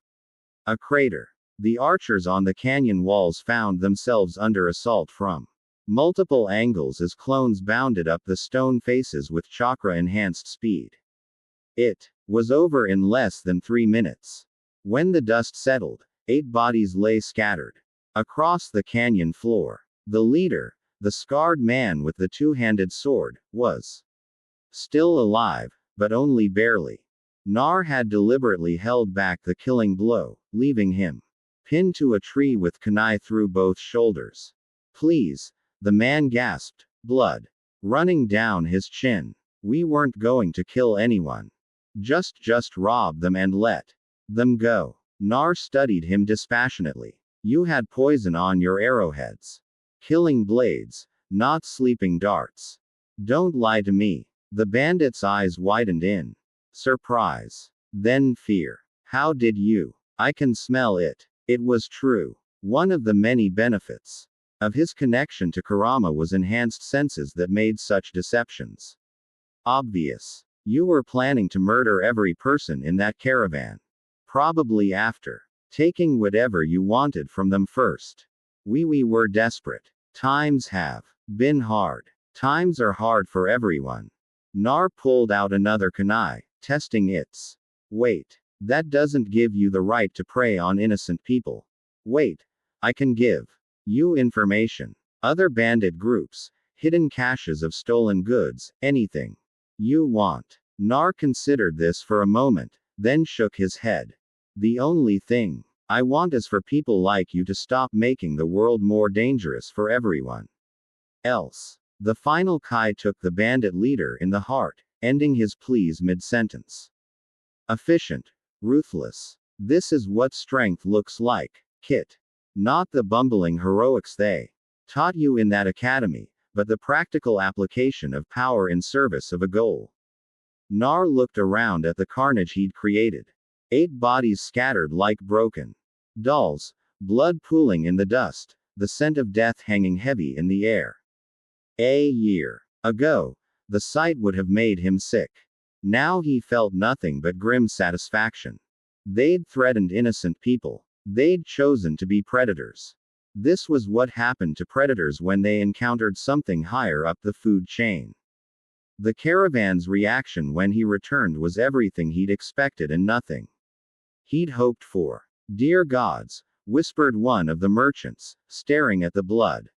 a crater. The archers on the canyon walls found themselves under assault from multiple angles as clones bounded up the stone faces with chakra-enhanced speed. It was over in less than 3 minutes. When the dust settled, 8 bodies lay scattered across the canyon floor. The leader, the scarred man with the two-handed sword, was still alive, but only barely. Nar had deliberately held back the killing blow, leaving him pinned to a tree with kunai through both shoulders. Please, the man gasped, blood running down his chin. We weren't going to kill anyone. Just rob them and let them go. Nar studied him dispassionately. You had poison on your arrowheads. Killing blades, not sleeping darts. Don't lie to me. The bandit's eyes widened in surprise. Then fear. How did you? I can smell it. It was true. One of the many benefits of his connection to Kurama was enhanced senses that made such deceptions obvious. You were planning to murder every person in that caravan. Probably after taking whatever you wanted from them first. We were desperate. Times have been hard. Times are hard for everyone. Nar pulled out another kunai, testing its weight. That doesn't give you the right to prey on innocent people. Wait. I can give you information. Other bandit groups, hidden caches of stolen goods, anything you want. Nar considered this for a moment, then shook his head. The only thing I want is for people like you to stop making the world more dangerous for everyone else. The final Kai took the bandit leader in the heart, ending his pleas mid-sentence. Efficient. Ruthless. This is what strength looks like, Kit. Not the bumbling heroics they taught you in that academy, but the practical application of power in service of a goal. Nar looked around at the carnage he'd created. 8 bodies scattered like broken dolls, blood pooling in the dust, the scent of death hanging heavy in the air. A year ago, the sight would have made him sick. Now he felt nothing but grim satisfaction. They'd threatened innocent people. They'd chosen to be predators. This was what happened to predators when they encountered something higher up the food chain. The caravan's reaction when he returned was everything he'd expected and nothing he'd hoped for. "Dear gods," whispered one of the merchants, staring at the blood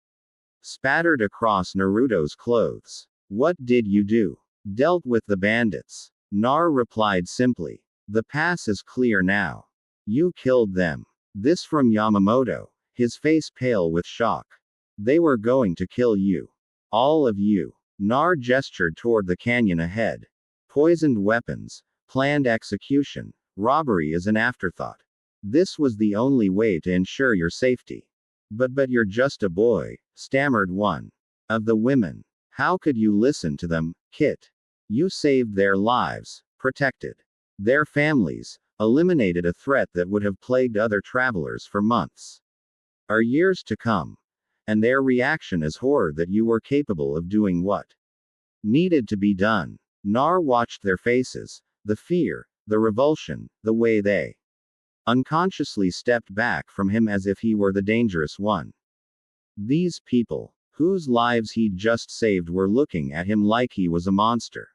spattered across Naruto's clothes. "What did you do?" "Dealt with the bandits." Nar replied simply. "The pass is clear now. You killed them." This from Yamamoto, his face pale with shock. "They were going to kill you. All of you." Nar gestured toward the canyon ahead. "Poisoned weapons, planned execution, robbery is an afterthought. This was the only way to ensure your safety." But you're just a boy," stammered one of the women. "How could you listen to them, Kit? You saved their lives, protected their families, eliminated a threat that would have plagued other travelers for months or years to come. And their reaction is horror that you were capable of doing what needed to be done." Nar watched their faces, the fear, the revulsion, the way they unconsciously stepped back from him as if he were the dangerous one. These people, whose lives he'd just saved, were looking at him like he was a monster.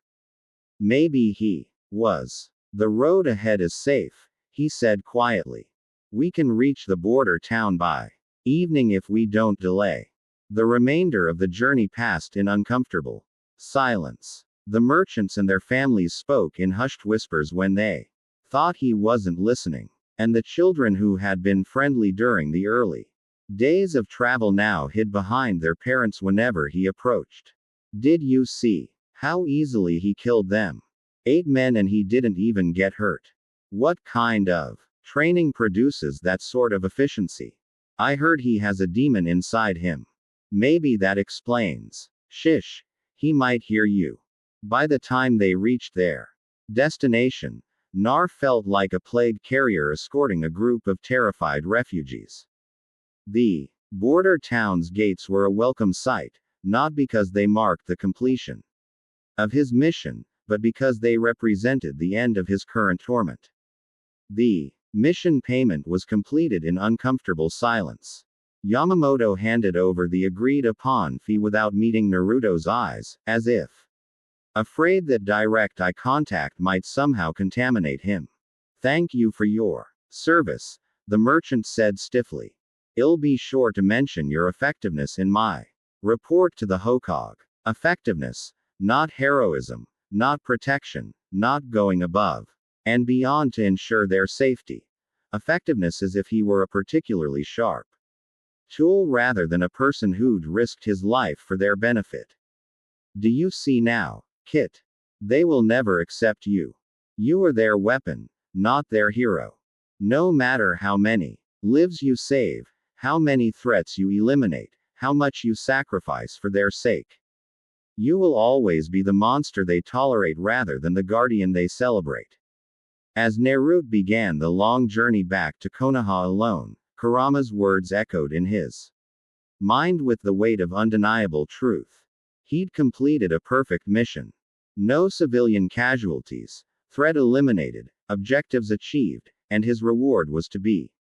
Maybe he was. "The road ahead is safe," he said quietly. "We can reach the border town by evening if we don't delay." The remainder of the journey passed in uncomfortable silence. The merchants and their families spoke in hushed whispers when they thought he wasn't listening. And the children who had been friendly during the early days of travel now hid behind their parents whenever he approached. "Did you see how easily he killed them? 8 men and he didn't even get hurt. What kind of training produces that sort of efficiency? I heard he has a demon inside him. Maybe that explains." "Shish. He might hear you." By the time they reached their destination, Nar felt like a plague carrier escorting a group of terrified refugees. The border town's gates were a welcome sight, not because they marked the completion of his mission, but because they represented the end of his current torment. The mission payment was completed in uncomfortable silence. Yamamoto handed over the agreed upon fee without meeting Naruto's eyes, as if afraid that direct eye contact might somehow contaminate him. "Thank you for your service," the merchant said stiffly. "I'll be sure to mention your effectiveness in my report to the Hokage." Effectiveness, not heroism, not protection, not going above and beyond to ensure their safety. Effectiveness as if he were a particularly sharp tool rather than a person who'd risked his life for their benefit. "Do you see now, Kit? They will never accept you. You are their weapon, not their hero. No matter how many lives you save, how many threats you eliminate, how much you sacrifice for their sake, you will always be the monster they tolerate rather than the guardian they celebrate." As Naruto began the long journey back to Konoha alone, Kurama's words echoed in his mind with the weight of undeniable truth. He'd completed a perfect mission. No civilian casualties, threat eliminated, objectives achieved, and his reward was to be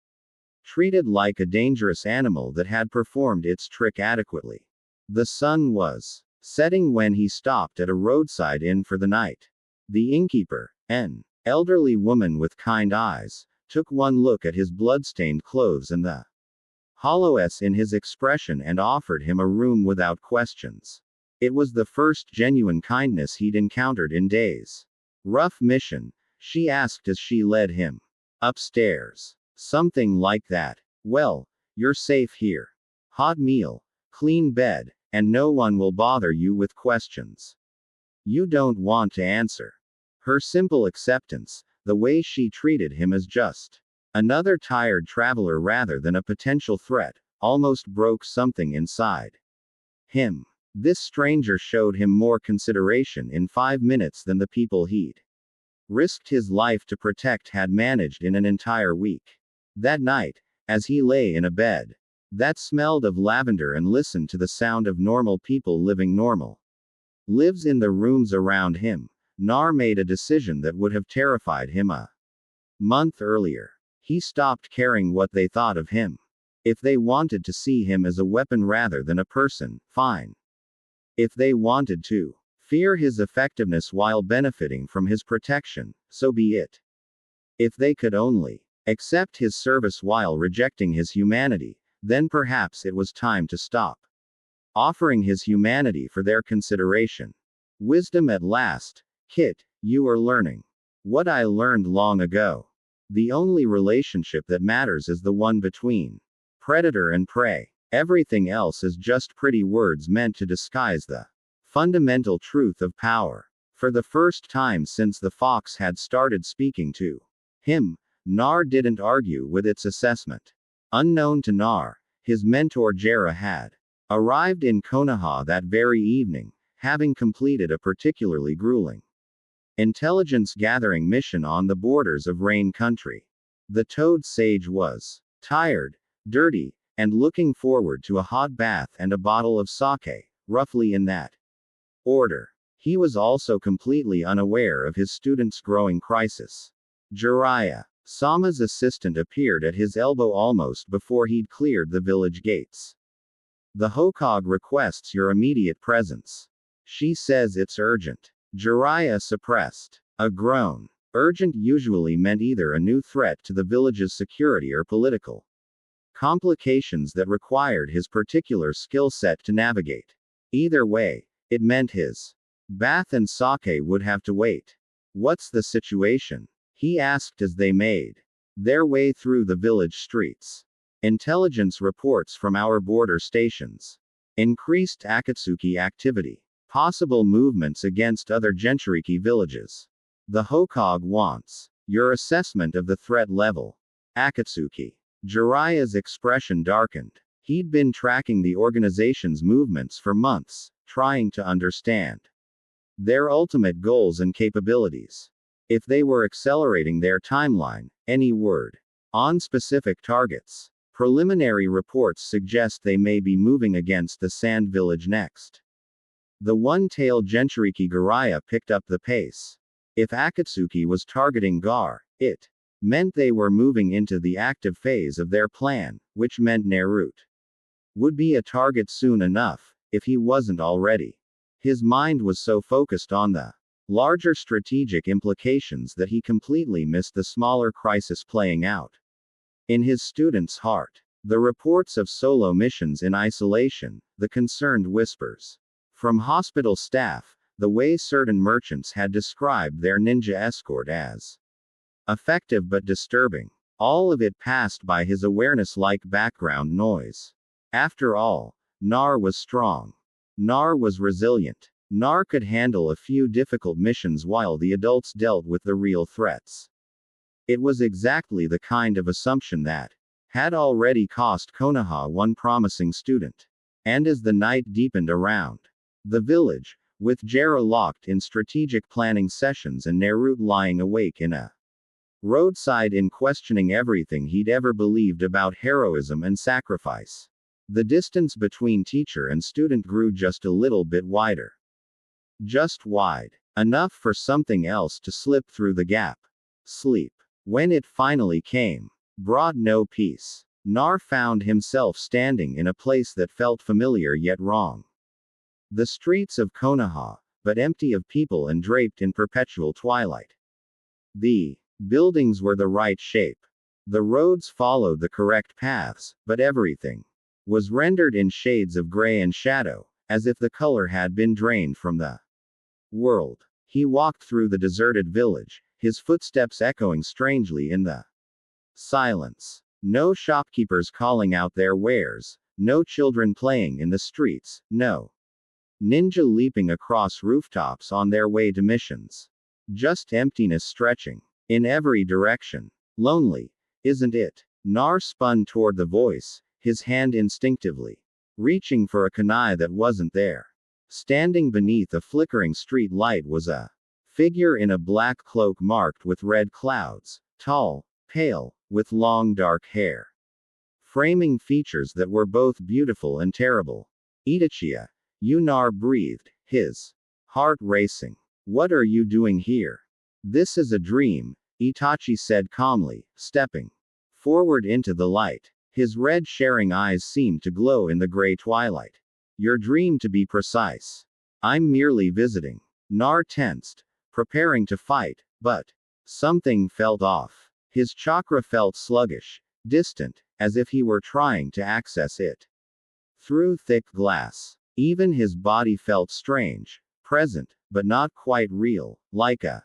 treated like a dangerous animal that had performed its trick adequately. The sun was setting when he stopped at a roadside inn for the night. The innkeeper, an elderly woman with kind eyes, took one look at his blood-stained clothes and the hollowness in his expression and offered him a room without questions. It was the first genuine kindness he'd encountered in days. "Rough mission?" she asked as she led him upstairs. "Something like that. Well, you're safe here. Hot meal, clean bed, and no one will bother you with questions you don't want to answer." Her simple acceptance, the way she treated him as just another tired traveler rather than a potential threat, almost broke something inside him. This stranger showed him more consideration in 5 minutes than the people he'd risked his life to protect had managed in an entire week. That night, as he lay in a bed that smelled of lavender and listened to the sound of normal people living normal lives in the rooms around him, Nar made a decision that would have terrified him a month earlier. He stopped caring what they thought of him. If they wanted to see him as a weapon rather than a person, fine. If they wanted to fear his effectiveness while benefiting from his protection, so be it. If they could only accept his service while rejecting his humanity, then perhaps it was time to stop offering his humanity for their consideration. Wisdom at last. Kit, you are learning what I learned long ago. The only relationship that matters is the one between predator and prey. Everything else is just pretty words meant to disguise the fundamental truth of power. For the first time since the fox had started speaking to him, Nar didn't argue with its assessment. Unknown to Nar, his mentor Jera had arrived in Konoha that very evening, having completed a particularly grueling intelligence gathering mission on the borders of Rain Country. The Toad Sage was tired, dirty, and looking forward to a hot bath and a bottle of sake, roughly in that order. He was also completely unaware of his student's growing crisis. Jiraiya, Sama's assistant, appeared at his elbow almost before he'd cleared the village gates. The Hokage requests your immediate presence. She says it's urgent. Jiraiya suppressed a groan. Urgent usually meant either a new threat to the village's security or political complications that required his particular skill set to navigate. Either way, it meant his bath and sake would have to wait. What's the situation? He asked as they made their way through the village streets. Intelligence reports from our border stations. Increased Akatsuki activity. Possible movements against other Jinchuriki villages. The Hokage wants your assessment of the threat level. Akatsuki. Jiraiya's expression darkened. He'd been tracking the organization's movements for months, trying to understand their ultimate goals and capabilities. If they were accelerating their timeline, any word on specific targets. Preliminary reports suggest they may be moving against the Sand Village next. The one-tailed Jinchuriki Jiraiya picked up the pace. If Akatsuki was targeting Gar, it meant they were moving into the active phase of their plan, which meant Naruto would be a target soon enough, if he wasn't already. His mind was so focused on the larger strategic implications that he completely missed the smaller crisis playing out in his student's heart. The reports of solo missions in isolation, the concerned whispers from hospital staff, the way certain merchants had described their ninja escort as effective but disturbing. All of it passed by his awareness like background noise. After all, Nar was strong. Nar was resilient. Nar could handle a few difficult missions while the adults dealt with the real threats. It was exactly the kind of assumption that had already cost Konoha one promising student. And as the night deepened around the village, with Jera locked in strategic planning sessions and Naruto lying awake in a roadside inn questioning everything he'd ever believed about heroism and sacrifice, the distance between teacher and student grew just a little bit wider. Just wide enough for something else to slip through the gap. Sleep. When it finally came, brought no peace. Nar found himself standing in a place that felt familiar yet wrong. The streets of Konoha, but empty of people and draped in perpetual twilight. The buildings were the right shape. The roads followed the correct paths, but everything was rendered in shades of gray and shadow, as if the color had been drained from the world. He walked through the deserted village, his footsteps echoing strangely in the silence. No shopkeepers calling out their wares, no children playing in the streets, no ninja leaping across rooftops on their way to missions. Just emptiness stretching in every direction. Lonely, isn't it? Nar spun toward the voice, his hand instinctively reaching for a kunai that wasn't there. Standing beneath a flickering street light was a figure in a black cloak marked with red clouds, tall, pale, with long dark hair. Framing features that were both beautiful and terrible. Itachiya. Nar breathed, his heart racing. What are you doing here? This is a dream, Itachi said calmly, stepping forward into the light. His red sharing eyes seemed to glow in the gray twilight. Your dream, to be precise. I'm merely visiting. Nar tensed, preparing to fight, but something felt off. His chakra felt sluggish, distant, as if he were trying to access it through thick glass. Even his body felt strange, present, but not quite real, like a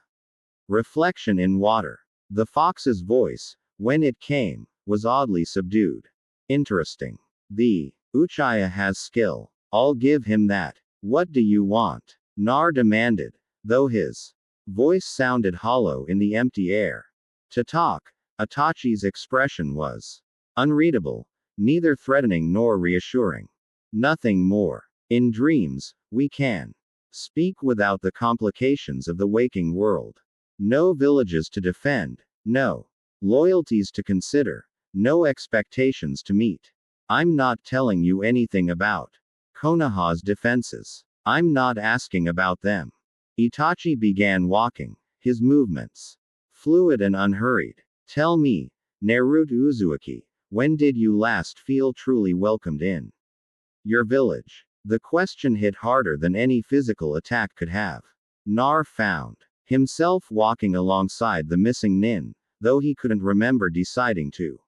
reflection in water. The fox's voice, when it came, was oddly subdued. Interesting. The Uchiha has skill. I'll give him that. What do you want? Nar demanded, though his voice sounded hollow in the empty air. To talk, Itachi's expression was unreadable, neither threatening nor reassuring. Nothing more. In dreams, we can speak without the complications of the waking world. No villages to defend, no loyalties to consider, no expectations to meet. I'm not telling you anything about Konoha's defenses. I'm not asking about them. Itachi began walking, his movements fluid and unhurried. Tell me, Naruto Uzumaki, when did you last feel truly welcomed in your village? The question hit harder than any physical attack could have. Nar found himself walking alongside the missing Nin, though he couldn't remember deciding to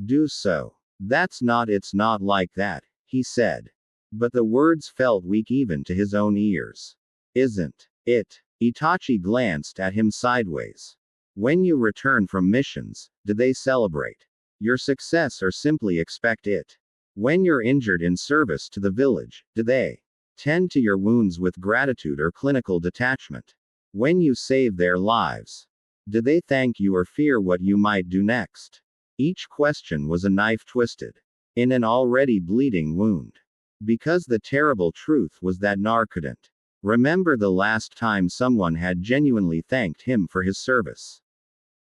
do so. It's not like that, he said. But the words felt weak even to his own ears. Isn't it? Itachi glanced at him sideways. When you return from missions, do they celebrate your success or simply expect it? When you're injured in service to the village, do they tend to your wounds with gratitude or clinical detachment? When you save their lives, do they thank you or fear what you might do next? Each question was a knife twisted in an already bleeding wound. Because the terrible truth was that Nar couldn't remember the last time someone had genuinely thanked him for his service.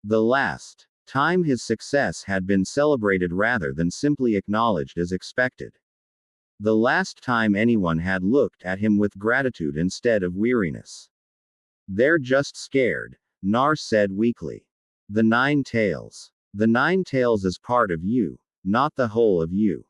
The last time his success had been celebrated rather than simply acknowledged as expected. The last time anyone had looked at him with gratitude instead of weariness. They're just scared, Nar said weakly. The Nine Tails. The Nine Tails is part of you, not the whole of you.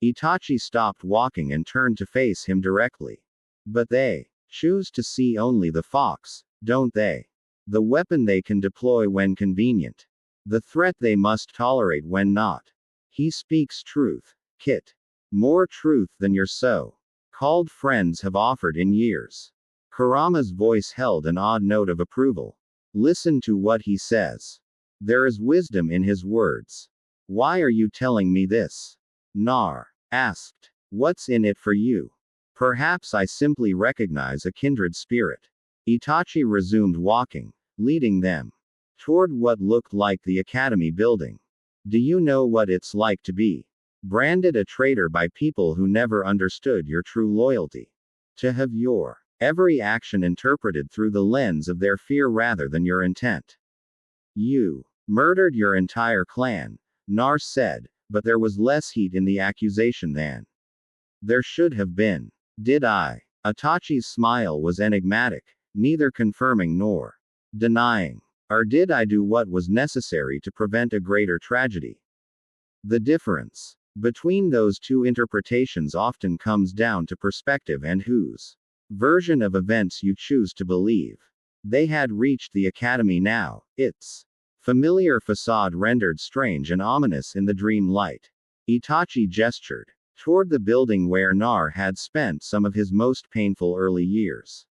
Itachi stopped walking and turned to face him directly. But they choose to see only the fox, don't they? The weapon they can deploy when convenient. The threat they must tolerate when not. He speaks truth, Kit. More truth than your so-called friends have offered in years. Kurama's voice held an odd note of approval. Listen to what he says. There is wisdom in his words. Why are you telling me this? Nar asked. What's in it for you? Perhaps I simply recognize a kindred spirit. Itachi resumed walking, leading them toward what looked like the academy building. Do you know what it's like to be branded a traitor by people who never understood your true loyalty? To have your every action interpreted through the lens of their fear rather than your intent. You murdered your entire clan, Nar said, but there was less heat in the accusation than there should have been. Did I? Itachi's smile was enigmatic, neither confirming nor denying. Or did I do what was necessary to prevent a greater tragedy? The difference between those two interpretations often comes down to perspective and whose version of events you choose to believe. They had reached the academy now, its familiar facade rendered strange and ominous in the dream light. Itachi gestured toward the building where Nar had spent some of his most painful early years.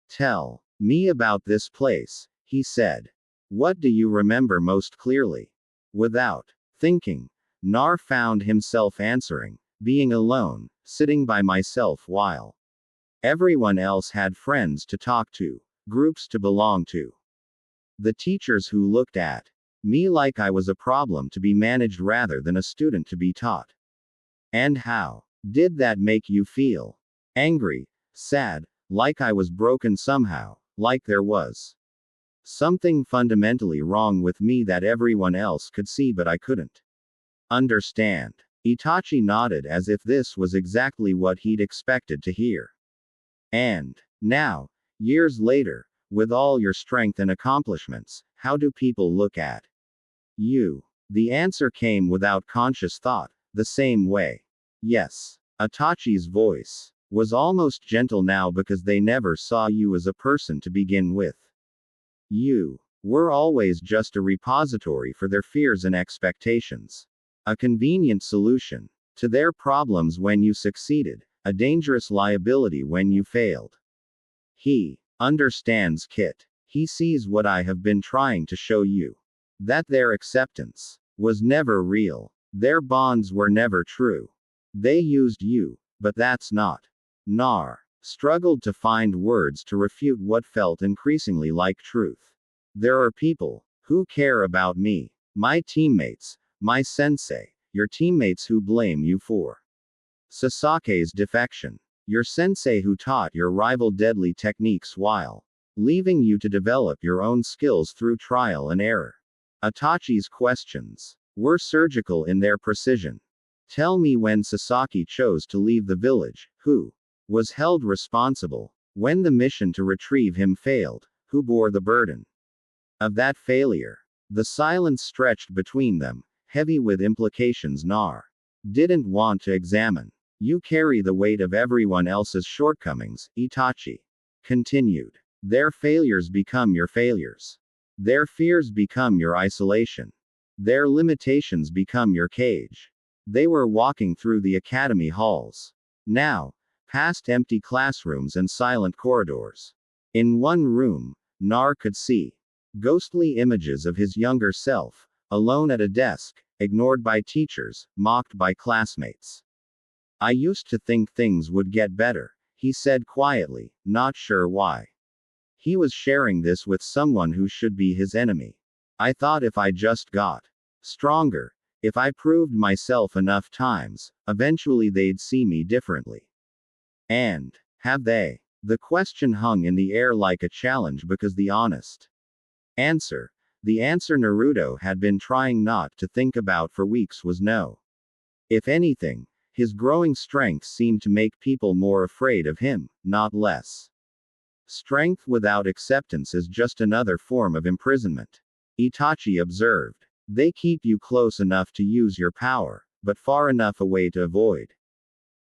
Tell me about this place, he said. What do you remember most clearly? Without thinking, Nar found himself answering, being alone, sitting by myself while everyone else had friends to talk to, groups to belong to. The teachers who looked at me like I was a problem to be managed rather than a student to be taught. And how did that make you feel? Angry, sad, like I was broken somehow, like there was something fundamentally wrong with me that everyone else could see but I couldn't understand. Itachi nodded as if this was exactly what he'd expected to hear. And now, years later, with all your strength and accomplishments, how do people look at you? The answer came without conscious thought, the same way. Yes. Itachi's voice was almost gentle now because they never saw you as a person to begin with. You were always just a repository for their fears and expectations. A convenient solution to their problems when you succeeded, a dangerous liability when you failed. He understands, Kit. He sees what I have been trying to show you. That their acceptance was never real. Their bonds were never true. They used you, but that's not. Nar struggled to find words to refute what felt increasingly like truth. There are people who care about me, my teammates, my sensei, your teammates who blame you for Sasake's defection. Your sensei who taught your rival deadly techniques while leaving you to develop your own skills through trial and error. Itachi's questions were surgical in their precision. Tell me when Sasaki chose to leave the village, who was held responsible when the mission to retrieve him failed, who bore the burden of that failure. The silence stretched between them, heavy with implications Nar didn't want to examine. You carry the weight of everyone else's shortcomings, Itachi continued. Their failures become your failures. Their fears become your isolation. Their limitations become your cage. They were walking through the academy halls. Now, past empty classrooms and silent corridors. In one room, Nar could see ghostly images of his younger self, alone at a desk, ignored by teachers, mocked by classmates. I used to think things would get better, he said quietly, not sure why. He was sharing this with someone who should be his enemy. I thought if I just got stronger, if I proved myself enough times, eventually they'd see me differently. And have they? The question hung in the air like a challenge because the honest answer, the answer Naruto had been trying not to think about for weeks was no. If anything, his growing strength seemed to make people more afraid of him, not less. Strength without acceptance is just another form of imprisonment. Itachi observed. They keep you close enough to use your power, but far enough away to avoid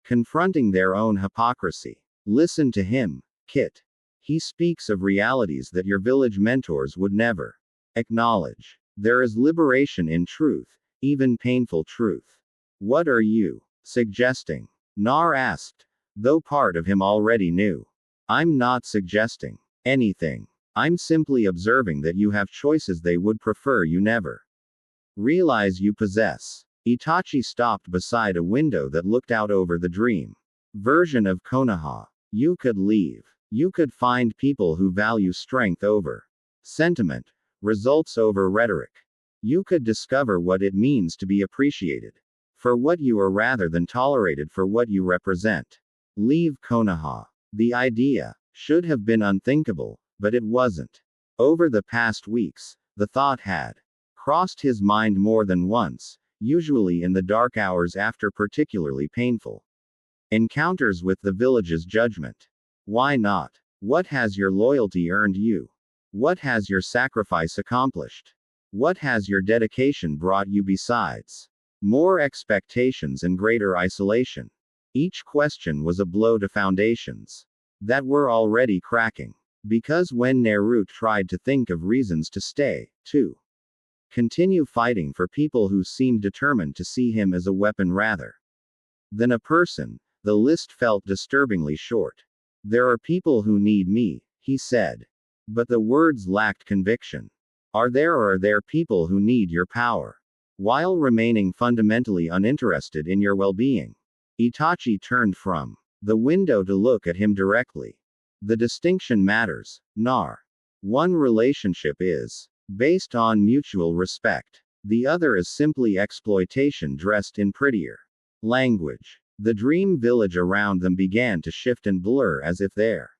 confronting their own hypocrisy. Listen to him, Kit. He speaks of realities that your village mentors would never acknowledge. There is liberation in truth, even painful truth. What are you suggesting? Nar asked, though part of him already knew. I'm not suggesting anything. I'm simply observing that you have choices they would prefer you never realize you possess. Itachi stopped beside a window that looked out over the dream version of Konoha. You could leave. You could find people who value strength over sentiment, results over rhetoric. You could discover what it means to be appreciated for what you are rather than tolerated for what you represent. Leave Konoha. The idea should have been unthinkable, but it wasn't. Over the past weeks, the thought had crossed his mind more than once, usually in the dark hours after particularly painful encounters with the village's judgment. Why not? What has your loyalty earned you? What has your sacrifice accomplished? What has your dedication brought you besides more expectations and greater isolation? Each question was a blow to foundations that were already cracking. Because when Naruto tried to think of reasons to stay, to continue fighting for people who seemed determined to see him as a weapon rather than a person, the list felt disturbingly short. There are people who need me, he said. But the words lacked conviction. Are there people who need your power, while remaining fundamentally uninterested in your well-being? Itachi turned from the window to look at him directly. The distinction matters, Nar. One relationship is based on mutual respect. The other is simply exploitation dressed in prettier language. The dream village around them began to shift and blur as if their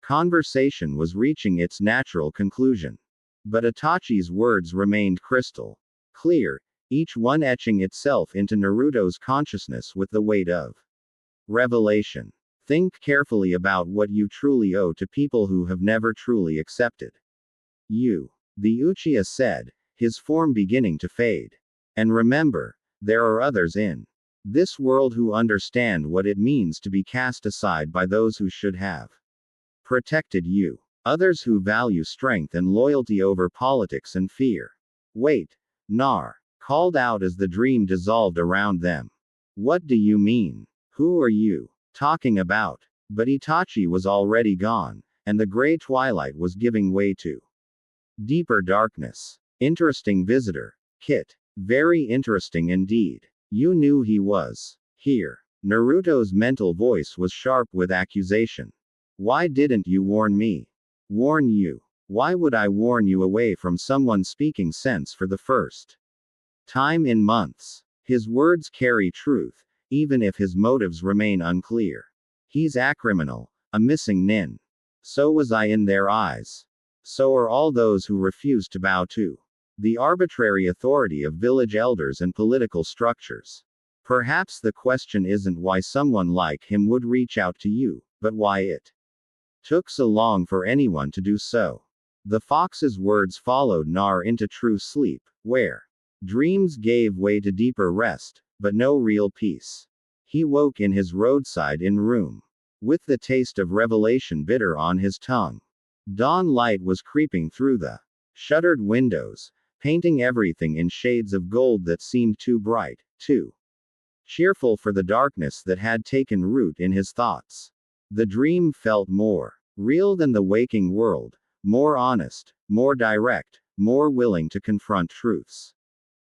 conversation was reaching its natural conclusion. But Itachi's words remained crystal clear, each one etching itself into Naruto's consciousness with the weight of revelation. Think carefully about what you truly owe to people who have never truly accepted you. The Uchiha said, his form beginning to fade. And remember, there are others in this world who understand what it means to be cast aside by those who should have protected you. Others who value strength and loyalty over politics and fear. Wait, Nar called out as the dream dissolved around them. What do you mean? Who are you talking about? But Itachi was already gone, and the gray twilight was giving way to deeper darkness. Interesting visitor, Kit. Very interesting indeed. You knew he was here. Naruto's mental voice was sharp with accusation. Why didn't you warn me? Warn you? Why would I warn you away from someone speaking sense for the first time in months? His words carry truth, even if his motives remain unclear. He's a criminal, a missing nin. So was I in their eyes. So are all those who refuse to bow to the arbitrary authority of village elders and political structures. Perhaps the question isn't why someone like him would reach out to you, but why it took so long for anyone to do so. The fox's words followed Nar into true sleep, where dreams gave way to deeper rest, but no real peace. He woke in his roadside inn room, with the taste of revelation bitter on his tongue. Dawn light was creeping through the shuttered windows, painting everything in shades of gold that seemed too bright, too cheerful for the darkness that had taken root in his thoughts. The dream felt more real than the waking world, more honest, more direct, more willing to confront truths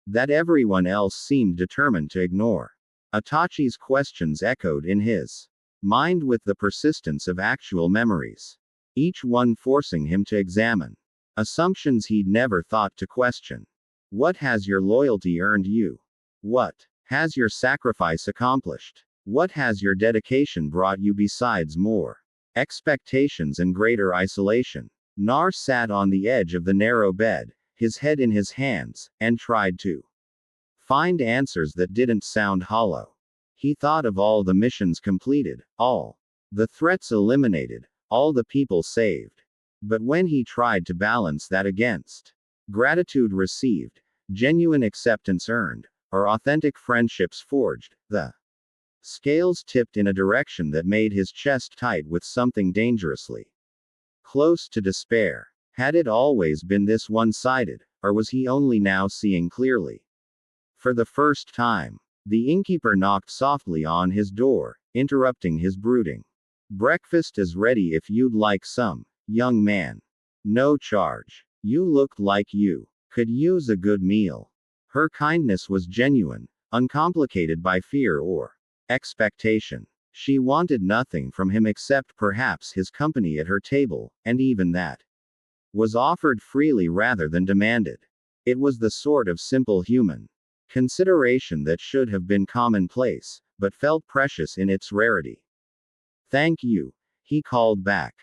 that everyone else seemed determined to ignore. Itachi's questions echoed in his mind with the persistence of actual memories, each one forcing him to examine assumptions he'd never thought to question. What has your loyalty earned you? What has your sacrifice accomplished? What has your dedication brought you besides more expectations and greater isolation? Nar sat on the edge of the narrow bed, his head in his hands, and tried to find answers that didn't sound hollow. He thought of all the missions completed, all the threats eliminated, all the people saved. But when he tried to balance that against gratitude received, genuine acceptance earned, or authentic friendships forged, the scales tipped in a direction that made his chest tight with something dangerously close to despair. Had it always been this one-sided, or was he only now seeing clearly? For the first time, the innkeeper knocked softly on his door, interrupting his brooding. Breakfast is ready if you'd like some, young man. No charge. You looked like you could use a good meal. Her kindness was genuine, uncomplicated by fear or expectation. She wanted nothing from him except perhaps his company at her table, and even that was offered freely rather than demanded. It was the sort of simple human consideration that should have been commonplace, but felt precious in its rarity. Thank you, he called back.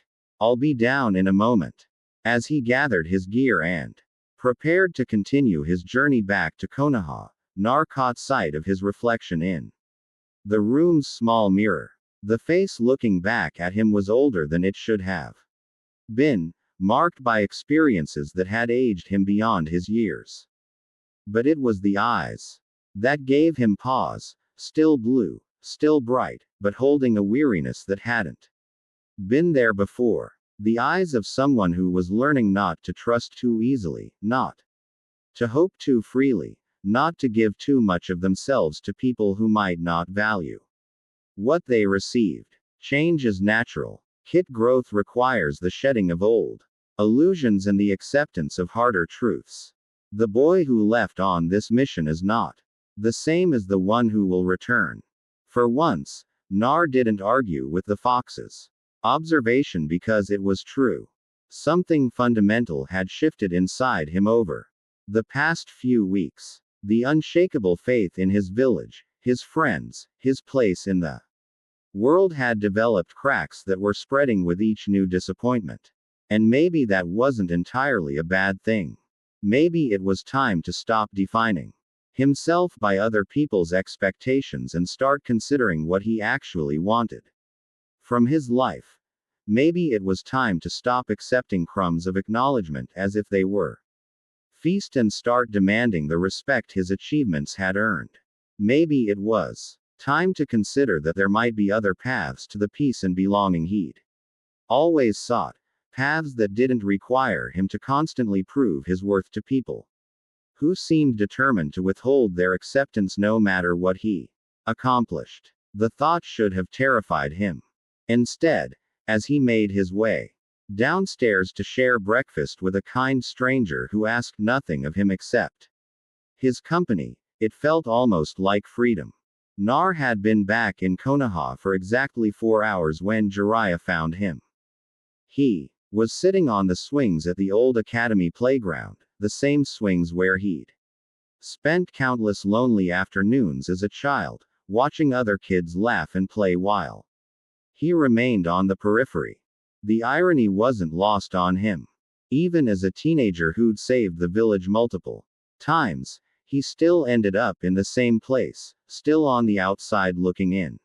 I'll be down in a moment. As he gathered his gear and prepared to continue his journey back to Konoha, Nar caught sight of his reflection in the room's small mirror. The face looking back at him was older than it should have been, marked by experiences that had aged him beyond his years. But it was the eyes that gave him pause, still blue, still bright, but holding a weariness that hadn't been there before. The eyes of someone who was learning not to trust too easily, not to hope too freely, not to give too much of themselves to people who might not value what they received. Change is natural. Kit growth requires the shedding of old illusions and the acceptance of harder truths. The boy who left on this mission is not the same as the one who will return. For once, Nar didn't argue with the fox's observation because it was true. Something fundamental had shifted inside him over the past few weeks. The unshakable faith in his village, his friends, his place in the world had developed cracks that were spreading with each new disappointment. And maybe that wasn't entirely a bad thing. Maybe it was time to stop defining himself by other people's expectations and start considering what he actually wanted from his life. Maybe it was time to stop accepting crumbs of acknowledgement as if they were Feast and start demanding the respect his achievements had earned. Maybe it was time to consider that there might be other paths to the peace and belonging he'd always sought, paths that didn't require him to constantly prove his worth to people who seemed determined to withhold their acceptance no matter what he accomplished. The thought should have terrified him. Instead, as he made his way downstairs to share breakfast with a kind stranger who asked nothing of him except his company, it felt almost like freedom. Nar had been back in Konoha for exactly 4 hours when Jiraiya found him. He was sitting on the swings at the old academy playground, the same swings where he'd spent countless lonely afternoons as a child, watching other kids laugh and play while he remained on the periphery. The irony wasn't lost on him. Even as a teenager who'd saved the village multiple times, he still ended up in the same place, still on the outside looking in.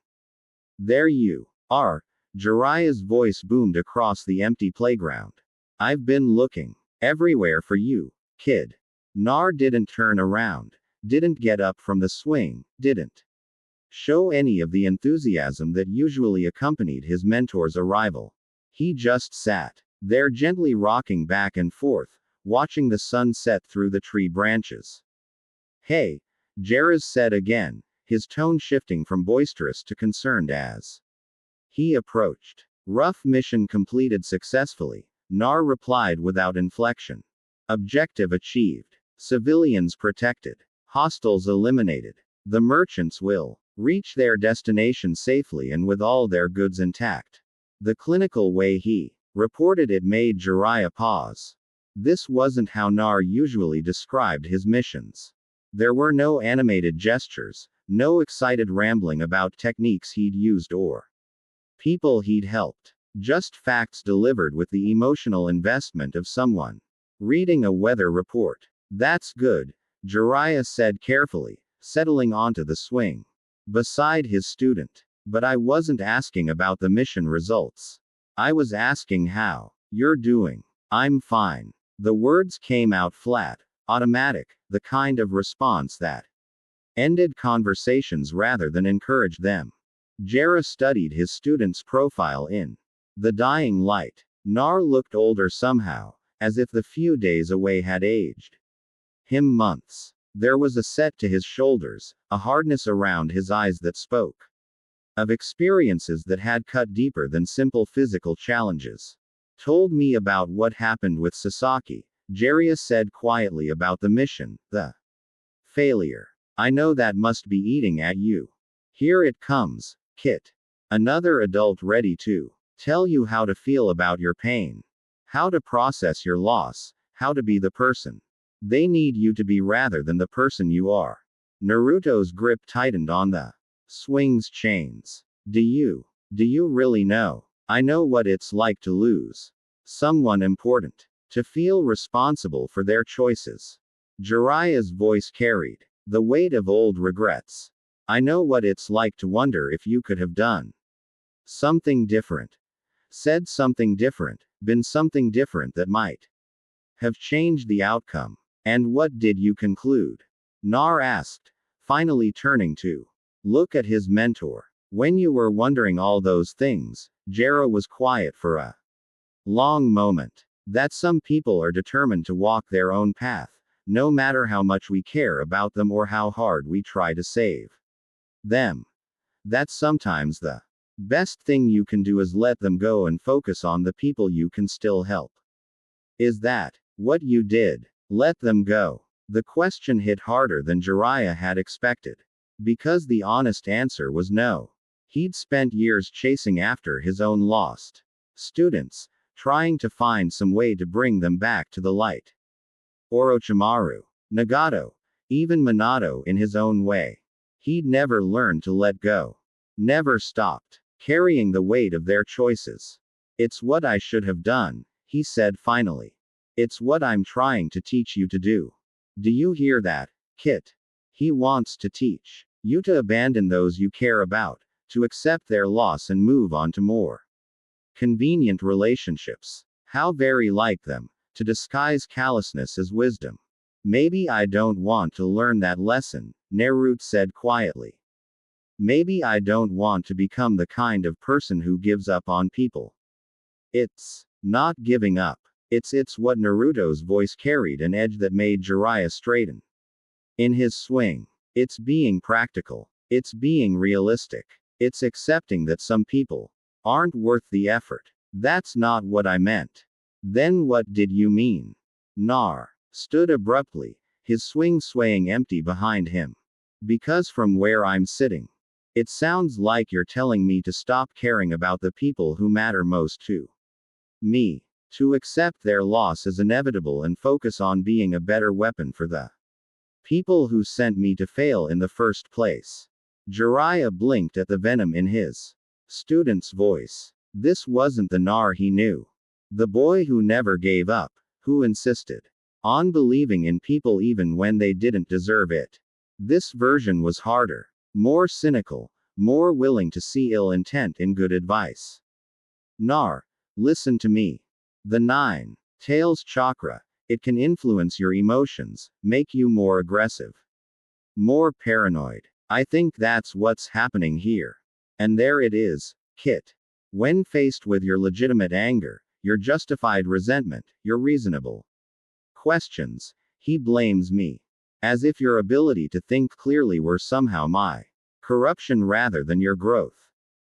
There you are, Jiraiya's voice boomed across the empty playground. I've been looking everywhere for you, kid. Nar didn't turn around, didn't get up from the swing, didn't show any of the enthusiasm that usually accompanied his mentor's arrival. He just sat there gently rocking back and forth, watching the sun set through the tree branches. Hey, Jaraz said again, his tone shifting from boisterous to concerned as he approached. Rough mission completed successfully, Nar replied without inflection. Objective achieved. Civilians protected. Hostiles eliminated. The merchants will reach their destination safely and with all their goods intact. The clinical way he reported it made Jiraiya pause. This wasn't how Nar usually described his missions. There were no animated gestures, no excited rambling about techniques he'd used or people he'd helped. Just facts delivered with the emotional investment of someone reading a weather report. That's good, Jiraiya said carefully, settling onto the swing beside his student. But I wasn't asking about the mission results. I was asking how you're doing. I'm fine. The words came out flat, automatic, the kind of response that ended conversations rather than encouraged them. Jera studied his student's profile in the dying light. Nar looked older somehow, as if the few days away had aged him months. There was a set to his shoulders, a hardness around his eyes that spoke of experiences that had cut deeper than simple physical challenges. Told me about what happened with Sasaki, Jiraiya said quietly about the mission, the failure. I know that must be eating at you. Here it comes, Kit. Another adult ready to tell you how to feel about your pain. How to process your loss, how to be the person they need you to be rather than the person you are. Naruto's grip tightened on the swing's chains. Do you really know? I know what it's like to lose someone important. To feel responsible for their choices. Jiraiya's voice carried the weight of old regrets. I know what it's like to wonder if you could have done something different. Said something different, been something different that might have changed the outcome. And what did you conclude? Nar asked, finally turning to look at his mentor. When you were wondering all those things, Jera was quiet for a long moment. That some people are determined to walk their own path, no matter how much we care about them or how hard we try to save them. That sometimes the best thing you can do is let them go and focus on the people you can still help. Is that what you did? Let them go. The question hit harder than Jiraiya had expected. Because the honest answer was no. He'd spent years chasing after his own lost students, trying to find some way to bring them back to the light. Orochimaru, Nagato, even Minato in his own way. He'd never learned to let go. Never stopped carrying the weight of their choices. It's what I should have done, he said finally. It's what I'm trying to teach you to do. Do you hear that, Kit? He wants to teach you to abandon those you care about, to accept their loss and move on to more convenient relationships. How very like them, to disguise callousness as wisdom. Maybe I don't want to learn that lesson, Naruto said quietly. Maybe I don't want to become the kind of person who gives up on people. It's not giving up. It's what Naruto's voice carried an edge that made Jiraiya straighten. In his swing. It's being practical. It's being realistic. It's accepting that some people aren't worth the effort. That's not what I meant. Then what did you mean? Nar stood abruptly, his swing swaying empty behind him. Because from where I'm sitting, it sounds like you're telling me to stop caring about the people who matter most to me. To accept their loss as inevitable and focus on being a better weapon for the people who sent me to fail in the first place. Jiraiya blinked at the venom in his student's voice. This wasn't the Nar he knew. The boy who never gave up, who insisted on believing in people even when they didn't deserve it. This version was harder, more cynical, more willing to see ill intent in good advice. Nar, listen to me. The nine tails chakra, it can influence your emotions, make you more aggressive, more paranoid. I think that's what's happening here. And there it is, Kit. When faced with your legitimate anger, your justified resentment, your reasonable questions, he blames me. As if your ability to think clearly were somehow my corruption rather than your growth.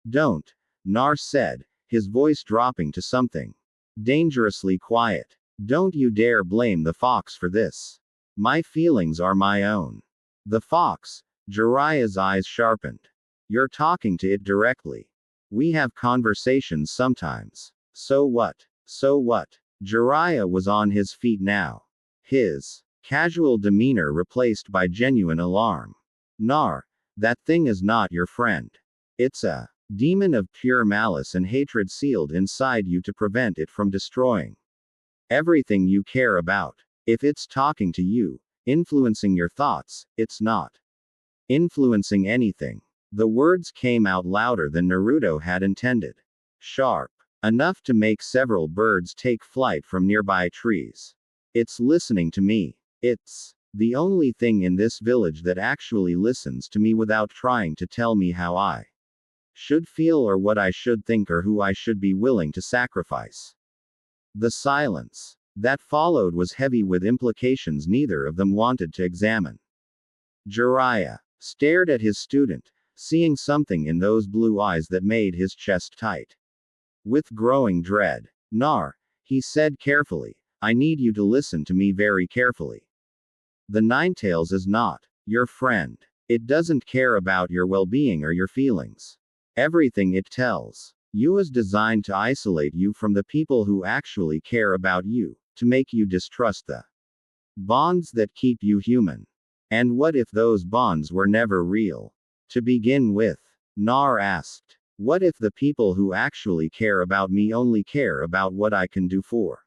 Don't, Nar said, his voice dropping to something dangerously quiet. Don't you dare blame the fox for this. My feelings are my own. The fox? Jiraiya's eyes sharpened. You're talking to it directly. We have conversations sometimes. So what? So what? Jiraiya was on his feet now. His casual demeanor replaced by genuine alarm. Nar, that thing is not your friend. It's a demon of pure malice and hatred sealed inside you to prevent it from destroying everything you care about. If it's talking to you, influencing your thoughts, it's not influencing anything. The words came out louder than Naruto had intended. Sharp enough to make several birds take flight from nearby trees. It's listening to me. It's the only thing in this village that actually listens to me without trying to tell me how I should feel or what I should think or who I should be willing to sacrifice. The silence that followed was heavy with implications neither of them wanted to examine. Jiraiya stared at his student, seeing something in those blue eyes that made his chest tight. With growing dread, Nar, he said carefully, I need you to listen to me very carefully. The Ninetales is not your friend. It doesn't care about your well-being or your feelings. Everything it tells you is designed to isolate you from the people who actually care about you, to make you distrust the bonds that keep you human. And what if those bonds were never real? To begin with, Nar asked, what if the people who actually care about me only care about what I can do for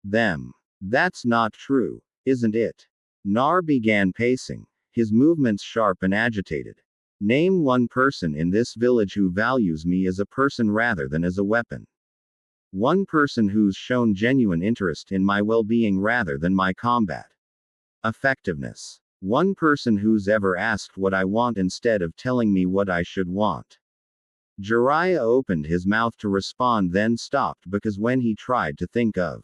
them? That's not true, isn't it? Nar began pacing, his movements sharp and agitated. Name one person in this village who values me as a person rather than as a weapon. One person who's shown genuine interest in my well-being rather than my combat effectiveness. One person who's ever asked what I want instead of telling me what I should want. Jiraiya opened his mouth to respond then stopped because when he tried to think of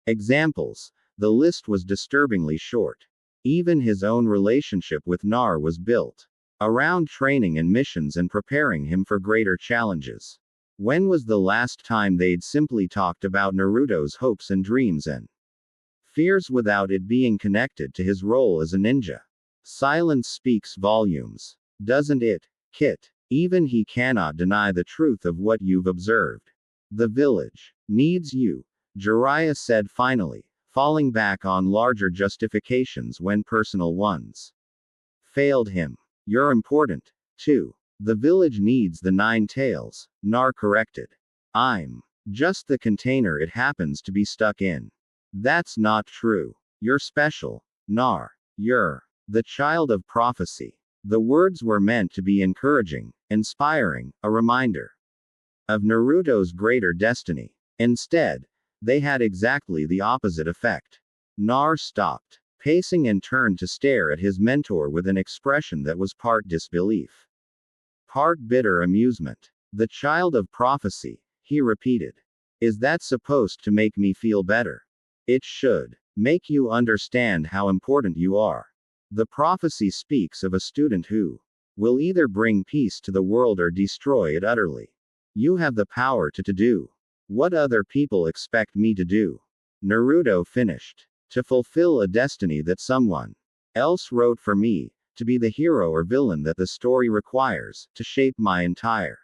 examples, the list was disturbingly short. Even his own relationship with Nar was built around training and missions and preparing him for greater challenges. When was the last time they'd simply talked about Naruto's hopes and dreams and fears without it being connected to his role as a ninja? Silence speaks volumes, doesn't it, Kit? Even he cannot deny the truth of what you've observed. The village needs you, Jiraiya said finally, falling back on larger justifications when personal ones failed him. You're important, too. The village needs the Nine Tails, Nar corrected. I'm just the container it happens to be stuck in. That's not true. You're special, Nar. You're the child of prophecy. The words were meant to be encouraging, inspiring, a reminder of Naruto's greater destiny. Instead, they had exactly the opposite effect. Nar stopped, pacing and turned to stare at his mentor with an expression that was part disbelief, part bitter amusement. The child of prophecy, he repeated. Is that supposed to make me feel better? It should. Make you understand how important you are. The prophecy speaks of a student who will either bring peace to the world or destroy it utterly. You have the power to do what other people expect me to do. Naruto finished. To fulfill a destiny that someone else wrote for me, to be the hero or villain that the story requires, to shape my entire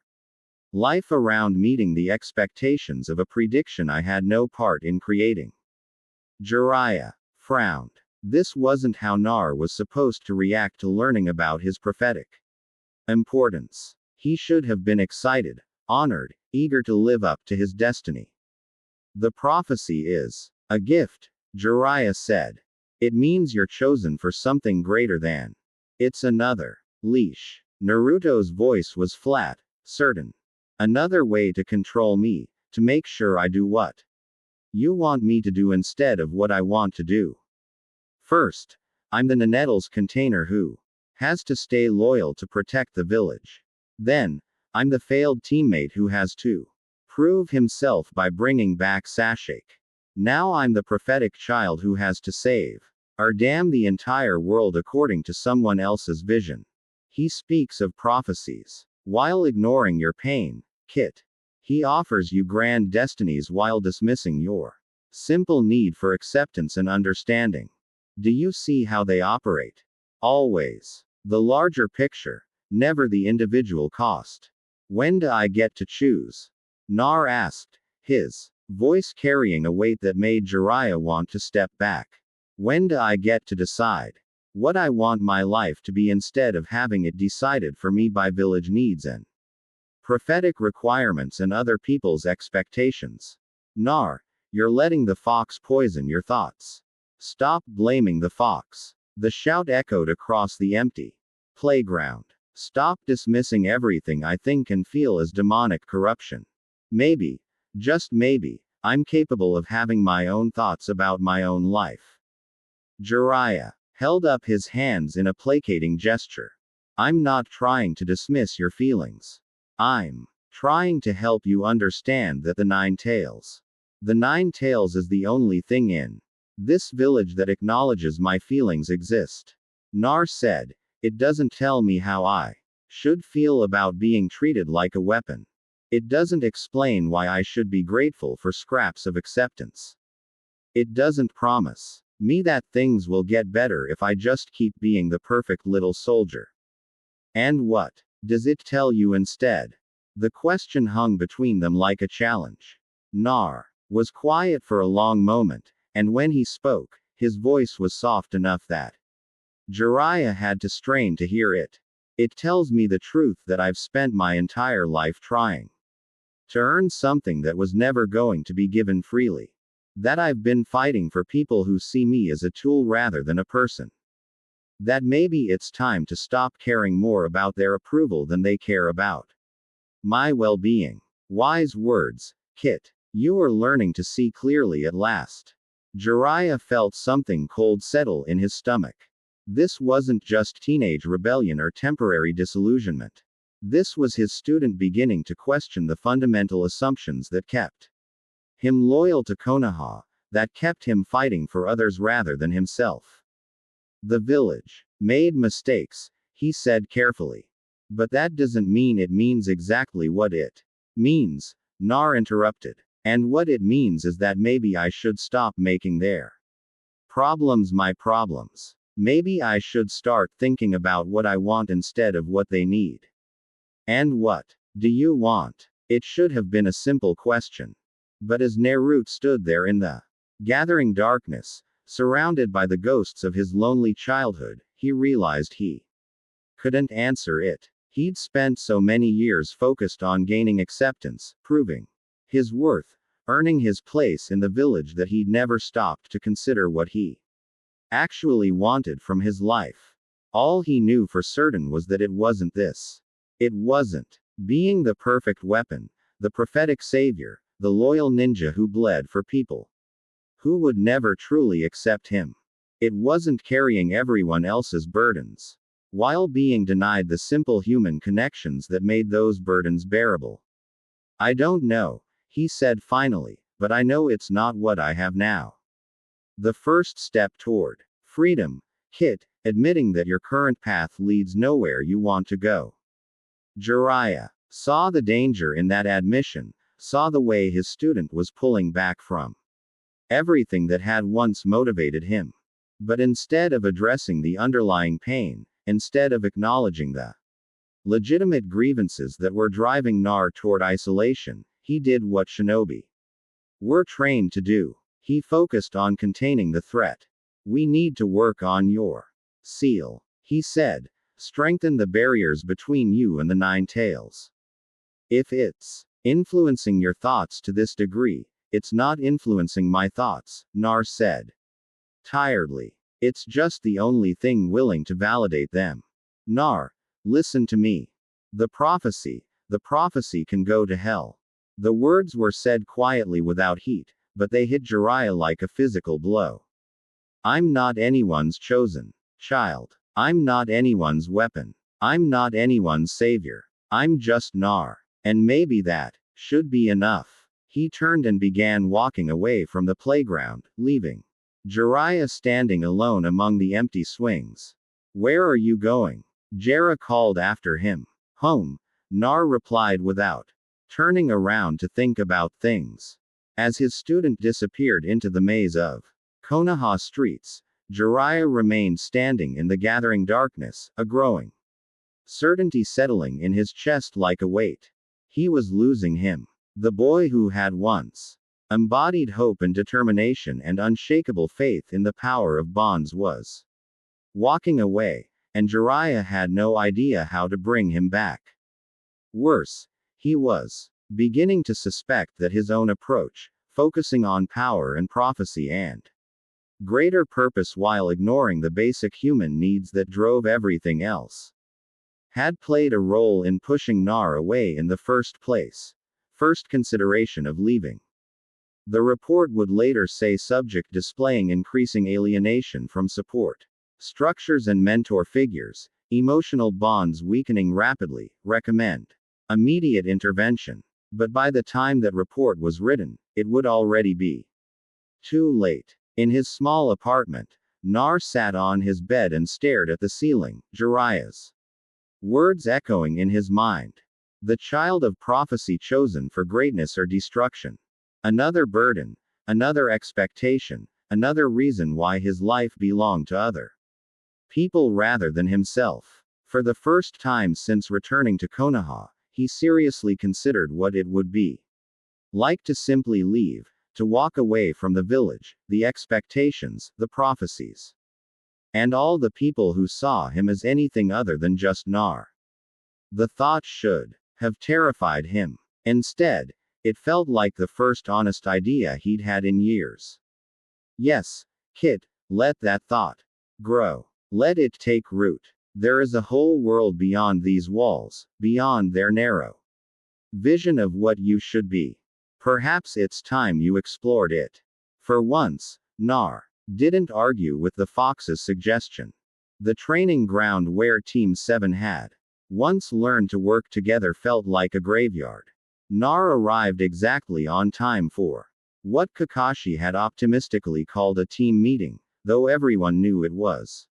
life around meeting the expectations of a prediction I had no part in creating. Jiraiya frowned. This wasn't how Nar was supposed to react to learning about his prophetic importance. He should have been excited, honored, eager to live up to his destiny. The prophecy is a gift, Jiraiya said. It means you're chosen for something greater than. It's another leash. Naruto's voice was flat, certain. Another way to control me, to make sure I do what you want me to do instead of what I want to do. First, I'm the Nettles container who has to stay loyal to protect the village. Then, I'm the failed teammate who has to prove himself by bringing back Sasuke. Now I'm the prophetic child who has to save or damn the entire world according to someone else's vision. He speaks of prophecies while ignoring your pain, Kit. He offers you grand destinies while dismissing your simple need for acceptance and understanding. Do you see how they operate? Always the larger picture, never the individual cost. When do I get to choose? Nar asked, his voice carrying a weight that made Jiraiya want to step back. When do I get to decide what I want my life to be instead of having it decided for me by village needs and prophetic requirements and other people's expectations? Nar, you're letting the fox poison your thoughts. Stop blaming the fox. The shout echoed across the empty playground. Stop dismissing everything I think and feel as demonic corruption. Maybe, just maybe, I'm capable of having my own thoughts about my own life. Jiraiya held up his hands in a placating gesture. I'm not trying to dismiss your feelings. I'm trying to help you understand that the Nine Tails is the only thing in this village that acknowledges my feelings exist. Nar said, it doesn't tell me how I should feel about being treated like a weapon. It doesn't explain why I should be grateful for scraps of acceptance. It doesn't promise me that things will get better if I just keep being the perfect little soldier. And what does it tell you instead? The question hung between them like a challenge. Nar was quiet for a long moment, and when he spoke, his voice was soft enough that Jiraiya had to strain to hear it. It tells me the truth that I've spent my entire life trying to earn something that was never going to be given freely. That I've been fighting for people who see me as a tool rather than a person. That maybe it's time to stop caring more about their approval than they care about my well-being. Wise words, Kit. You are learning to see clearly at last. Jiraiya felt something cold settle in his stomach. This wasn't just teenage rebellion or temporary disillusionment. This was his student beginning to question the fundamental assumptions that kept him loyal to Konoha, that kept him fighting for others rather than himself. The village made mistakes, he said carefully. But that doesn't mean it means exactly what it means, Nar interrupted. And what it means is that maybe I should stop making their problems my problems. Maybe I should start thinking about what I want instead of what they need. And what do you want? It should have been a simple question. But as Naruto stood there in the gathering darkness, surrounded by the ghosts of his lonely childhood, he realized he couldn't answer it. He'd spent so many years focused on gaining acceptance, proving his worth, earning his place in the village that he'd never stopped to consider what he actually wanted from his life. All he knew for certain was that it wasn't this. It wasn't being the perfect weapon, the prophetic savior, the loyal ninja who bled for people who would never truly accept him. It wasn't carrying everyone else's burdens, while being denied the simple human connections that made those burdens bearable. I don't know, he said finally, but I know it's not what I have now. The first step toward freedom, Kit, admitting that your current path leads nowhere you want to go. Jiraiya saw the danger in that admission, saw the way his student was pulling back from everything that had once motivated him. But instead of addressing the underlying pain, instead of acknowledging the legitimate grievances that were driving Nar toward isolation, he did what shinobi were trained to do. He focused on containing the threat. We need to work on your seal, he said. Strengthen the barriers between you and the Nine Tails. If it's influencing your thoughts to this degree, it's not influencing my thoughts, Nar said tiredly. It's just the only thing willing to validate them. Nar, listen to me. The prophecy can go to hell. The words were said quietly without heat, but they hit Jiraiya like a physical blow. I'm not anyone's chosen child. I'm not anyone's weapon. I'm not anyone's savior. I'm just Nar. And maybe that should be enough. He turned and began walking away from the playground, leaving Jiraiya standing alone among the empty swings. Where are you going? Jera called after him. Home, Nar replied without turning around to think about things. As his student disappeared into the maze of Konoha streets, Jiraiya remained standing in the gathering darkness, a growing certainty settling in his chest like a weight. He was losing him. The boy who had once embodied hope and determination and unshakable faith in the power of bonds was walking away, and Jiraiya had no idea how to bring him back. Worse, he was beginning to suspect that his own approach, focusing on power and prophecy and greater purpose while ignoring the basic human needs that drove everything else, had played a role in pushing Nar away in the first place. First consideration of leaving. The report would later say subject displaying increasing alienation from support structures and mentor figures, emotional bonds weakening rapidly, recommend immediate intervention. But by the time that report was written, it would already be too late. In his small apartment, Nar sat on his bed and stared at the ceiling, Jiraiya's words echoing in his mind. The child of prophecy chosen for greatness or destruction. Another burden, another expectation, another reason why his life belonged to other people rather than himself. For the first time since returning to Konoha, he seriously considered what it would be like to simply leave, to walk away from the village, the expectations, the prophecies, and all the people who saw him as anything other than just Nar. The thought should have terrified him. Instead, it felt like the first honest idea he'd had in years. Yes, Kit, let that thought grow. Let it take root. There is a whole world beyond these walls, beyond their narrow vision of what you should be. Perhaps it's time you explored it. For once, Nar didn't argue with the fox's suggestion. The training ground where Team 7 had once learned to work together felt like a graveyard. Nar arrived exactly on time for what Kakashi had optimistically called a team meeting, though everyone knew it was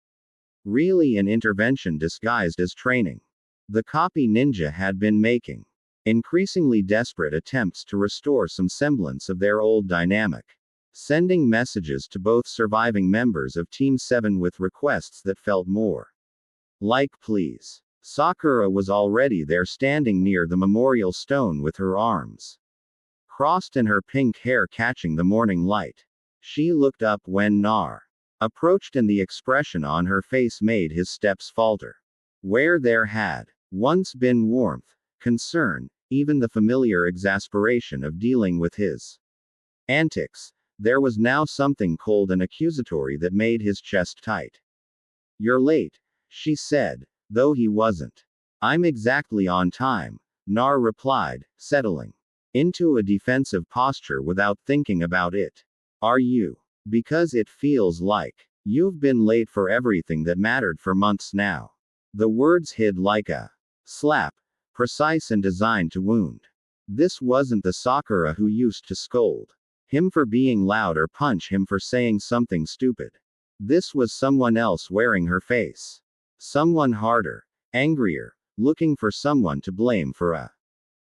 really an intervention disguised as training. The copy ninja had been making increasingly desperate attempts to restore some semblance of their old dynamic, sending messages to both surviving members of Team 7 with requests that felt more like pleas. Sakura was already there standing near the memorial stone with her arms crossed and her pink hair catching the morning light. She looked up when Nar approached and the expression on her face made his steps falter. Where there had once been warmth, concern, even the familiar exasperation of dealing with his antics, there was now something cold and accusatory that made his chest tight. You're late, she said, though he wasn't. I'm exactly on time, Nar replied, settling into a defensive posture without thinking about it. Are you? Because it feels like You've been late for everything that mattered for months now. The words hit like a slap, precise and designed to wound. This wasn't the Sakura who used to scold him for being loud or punch him for saying something stupid. This was someone else wearing her face. Someone harder, angrier, looking for someone to blame for a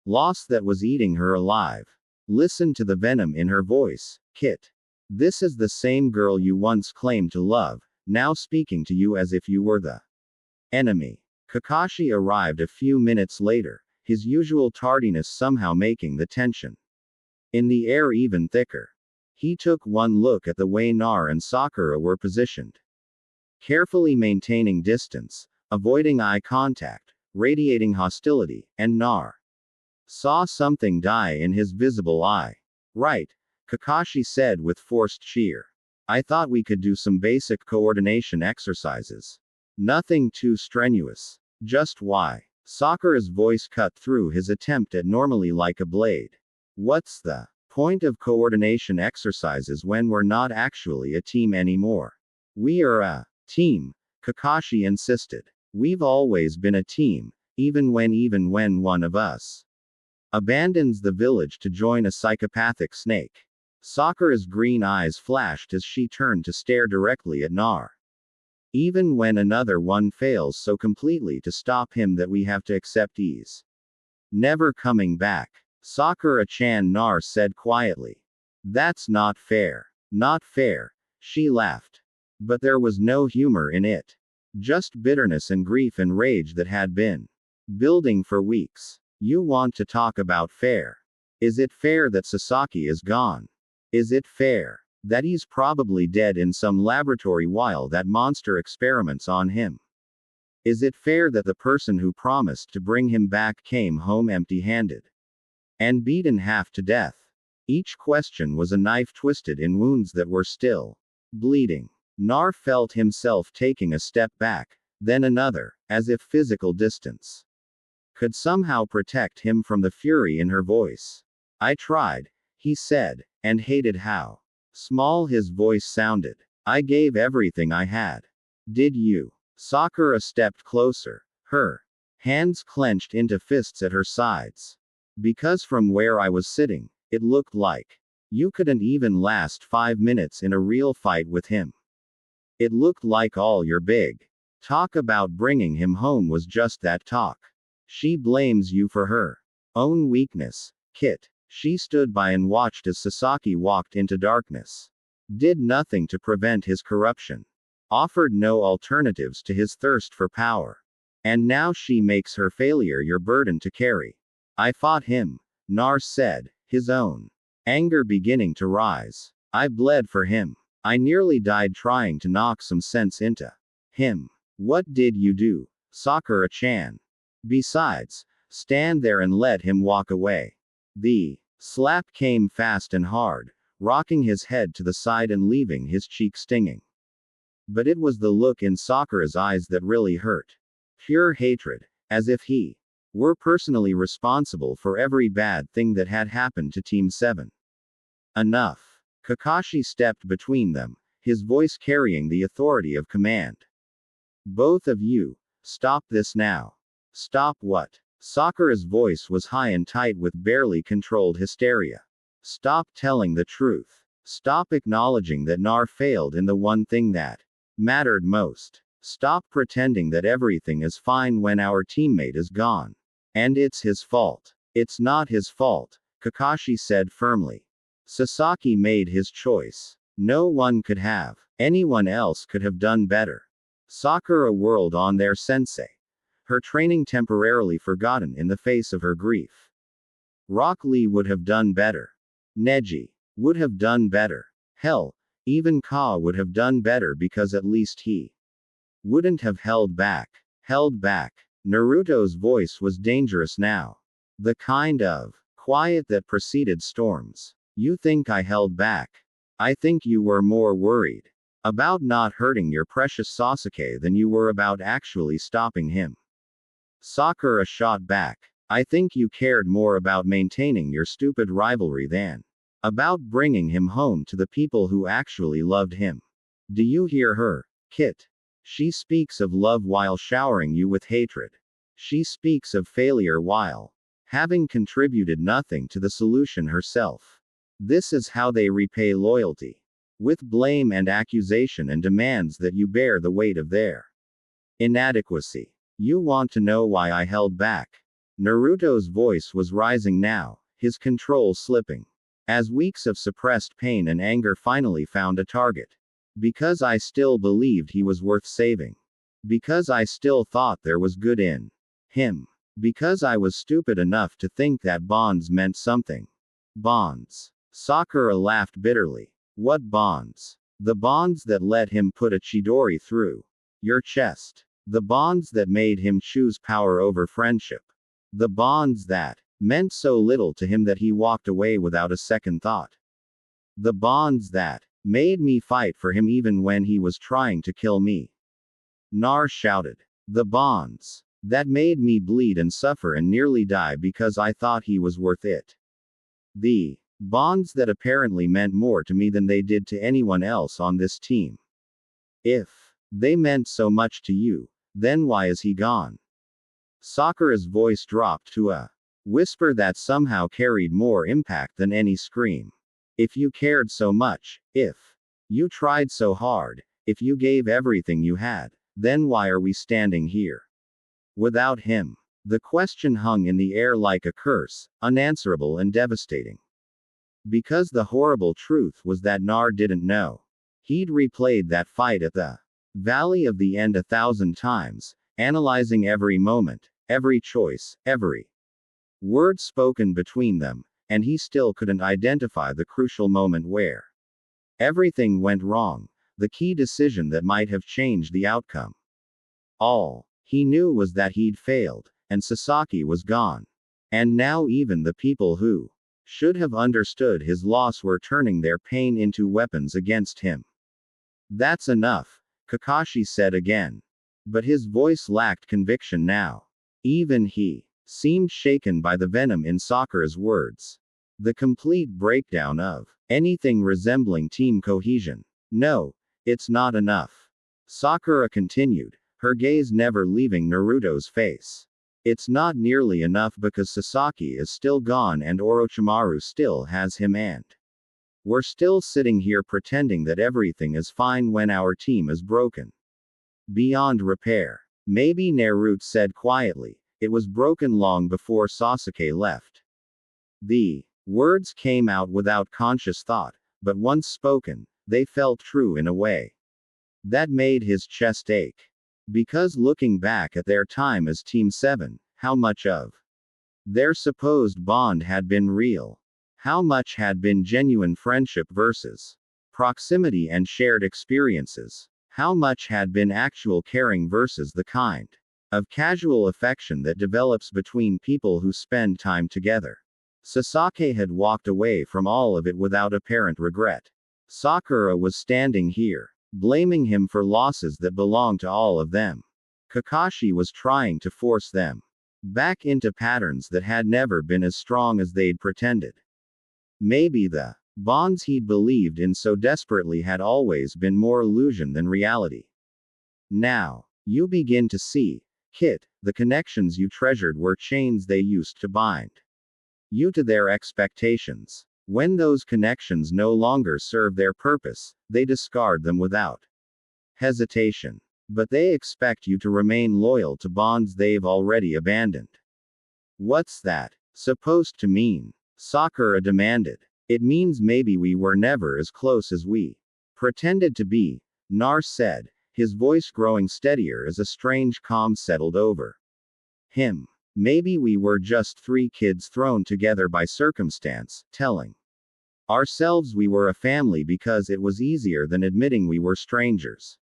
loss that was eating her alive. Listen to the venom in her voice, Kit. This is the same girl you once claimed to love, now speaking to you as if you were the enemy. Kakashi arrived a few minutes later, his usual tardiness somehow making the tension in the air even thicker. He took one look at the way Nar and Sakura were positioned. Carefully maintaining distance, avoiding eye contact, radiating hostility, and Nar saw something die in his visible eye. Right, Kakashi said with forced cheer. I thought we could do some basic coordination exercises. Nothing too strenuous. Just why? Sakura's voice cut through his attempt at normally like a blade. What's the point of coordination exercises when we're not actually a team anymore? We are a team, Kakashi insisted. We've always been a team, even when one of us abandons the village to join a psychopathic snake. Sakura's green eyes flashed as she turned to stare directly at Nar. Even when another one fails so completely to stop him that we have to accept ease never coming back. Sakura-chan, Nar said quietly. That's not fair. Not fair, she laughed. But there was no humor in it. Just bitterness and grief and rage that had been building for weeks. You want to talk about fair? Is it fair that Sasaki is gone? Is it fair that he's probably dead in some laboratory while that monster experiments on him? Is it fair that the person who promised to bring him back came home empty-handed and beaten half to death? Each question was a knife twisted in wounds that were still bleeding. Nar felt himself taking a step back, then another, as if physical distance could somehow protect him from the fury in her voice. I tried, he said, and hated how small his voice sounded. I gave everything I had. Did you? Sakura stepped closer, her hands clenched into fists at her sides. Because from where I was sitting, it looked like you couldn't even last 5 minutes in a real fight with him. It looked like all your big talk about bringing him home was just that talk. She blames you for her own weakness, Kit. She stood by and watched as Sasaki walked into darkness. Did nothing to prevent his corruption. Offered no alternatives to his thirst for power. And now she makes her failure your burden to carry. I fought him, Nar said, his own anger beginning to rise. I bled for him. I nearly died trying to knock some sense into him. What did you do, Sakura-chan? Besides, stand there and let him walk away. The slap came fast and hard, rocking his head to the side and leaving his cheek stinging. But it was the look in Sakura's eyes that really hurt. Pure hatred, as if he were personally responsible for every bad thing that had happened to Team 7. Enough. Kakashi stepped between them, his voice carrying the authority of command. Both of you, stop this now. Stop what? Sakura's voice was high and tight with barely controlled hysteria. Stop telling the truth. Stop acknowledging that Nar failed in the one thing that mattered most. Stop pretending that everything is fine when our teammate is gone. And it's his fault. It's not his fault, Kakashi said firmly. Sasaki made his choice. No one could have. Anyone else could have done better. Sakura whirled on their sensei. Her training temporarily forgotten in the face of her grief. Rock Lee would have done better. Neji would have done better. Hell, even Ka would have done better because at least he wouldn't have held back. Held back. Naruto's voice was dangerous now. The kind of quiet that preceded storms. You think I held back? I think you were more worried about not hurting your precious Sasuke than you were about actually stopping him. Sakura shot back. I think you cared more about maintaining your stupid rivalry than about bringing him home to the people who actually loved him. Do you hear her, Kit? She speaks of love while showering you with hatred. She speaks of failure while having contributed nothing to the solution herself. This is how they repay loyalty. With blame and accusation and demands that you bear the weight of their inadequacy. You want to know why I held back? Naruto's voice was rising now, his control slipping. As weeks of suppressed pain and anger finally found a target. Because I still believed he was worth saving. Because I still thought there was good in him. Because I was stupid enough to think that bonds meant something. Bonds. Sakura laughed bitterly. What bonds? The bonds that let him put a Chidori through your chest. The bonds that made him choose power over friendship. The bonds that meant so little to him that he walked away without a second thought. The bonds that made me fight for him even when he was trying to kill me. Nar shouted. The bonds that made me bleed and suffer and nearly die because I thought he was worth it. The bonds that apparently meant more to me than they did to anyone else on this team. If they meant so much to you, then why is he gone? Sakura's voice dropped to a whisper that somehow carried more impact than any scream. If you cared so much, if you tried so hard, if you gave everything you had, then why are we standing here without him? The question hung in the air like a curse, unanswerable and devastating. Because the horrible truth was that Nar didn't know. He'd replayed that fight at the Valley of the End 1,000 times, analyzing every moment, every choice, every word spoken between them, and he still couldn't identify the crucial moment where everything went wrong, the key decision that might have changed the outcome. All he knew was that he'd failed, and Sasaki was gone. And now even the people who should have understood his loss were turning their pain into weapons against him. That's enough, Kakashi said again. But his voice lacked conviction now. Even he seemed shaken by the venom in Sakura's words. The complete breakdown of anything resembling team cohesion. No, it's not enough. Sakura continued, her gaze never leaving Naruto's face. It's not nearly enough because Sasaki is still gone and Orochimaru still has him and we're still sitting here pretending that everything is fine when our team is broken. Beyond repair. Maybe, Naruto said quietly, it was broken long before Sasuke left. The words came out without conscious thought, but once spoken, they felt true in a way that made his chest ache. Because looking back at their time as Team 7, how much of their supposed bond had been real? How much had been genuine friendship versus proximity and shared experiences? How much had been actual caring versus the kind of casual affection that develops between people who spend time together? Sasuke had walked away from all of it without apparent regret. Sakura was standing here, blaming him for losses that belonged to all of them. Kakashi was trying to force them back into patterns that had never been as strong as they'd pretended. Maybe the bonds he'd believed in so desperately had always been more illusion than reality. Now, you begin to see, Kit, the connections you treasured were chains they used to bind you to their expectations. When those connections no longer serve their purpose, they discard them without hesitation. But they expect you to remain loyal to bonds they've already abandoned. What's that supposed to mean? Sakura demanded. It means maybe we were never as close as we pretended to be, Nar said, his voice growing steadier as a strange calm settled over him. Maybe we were just three kids thrown together by circumstance, telling ourselves we were a family because it was easier than admitting we were strangers.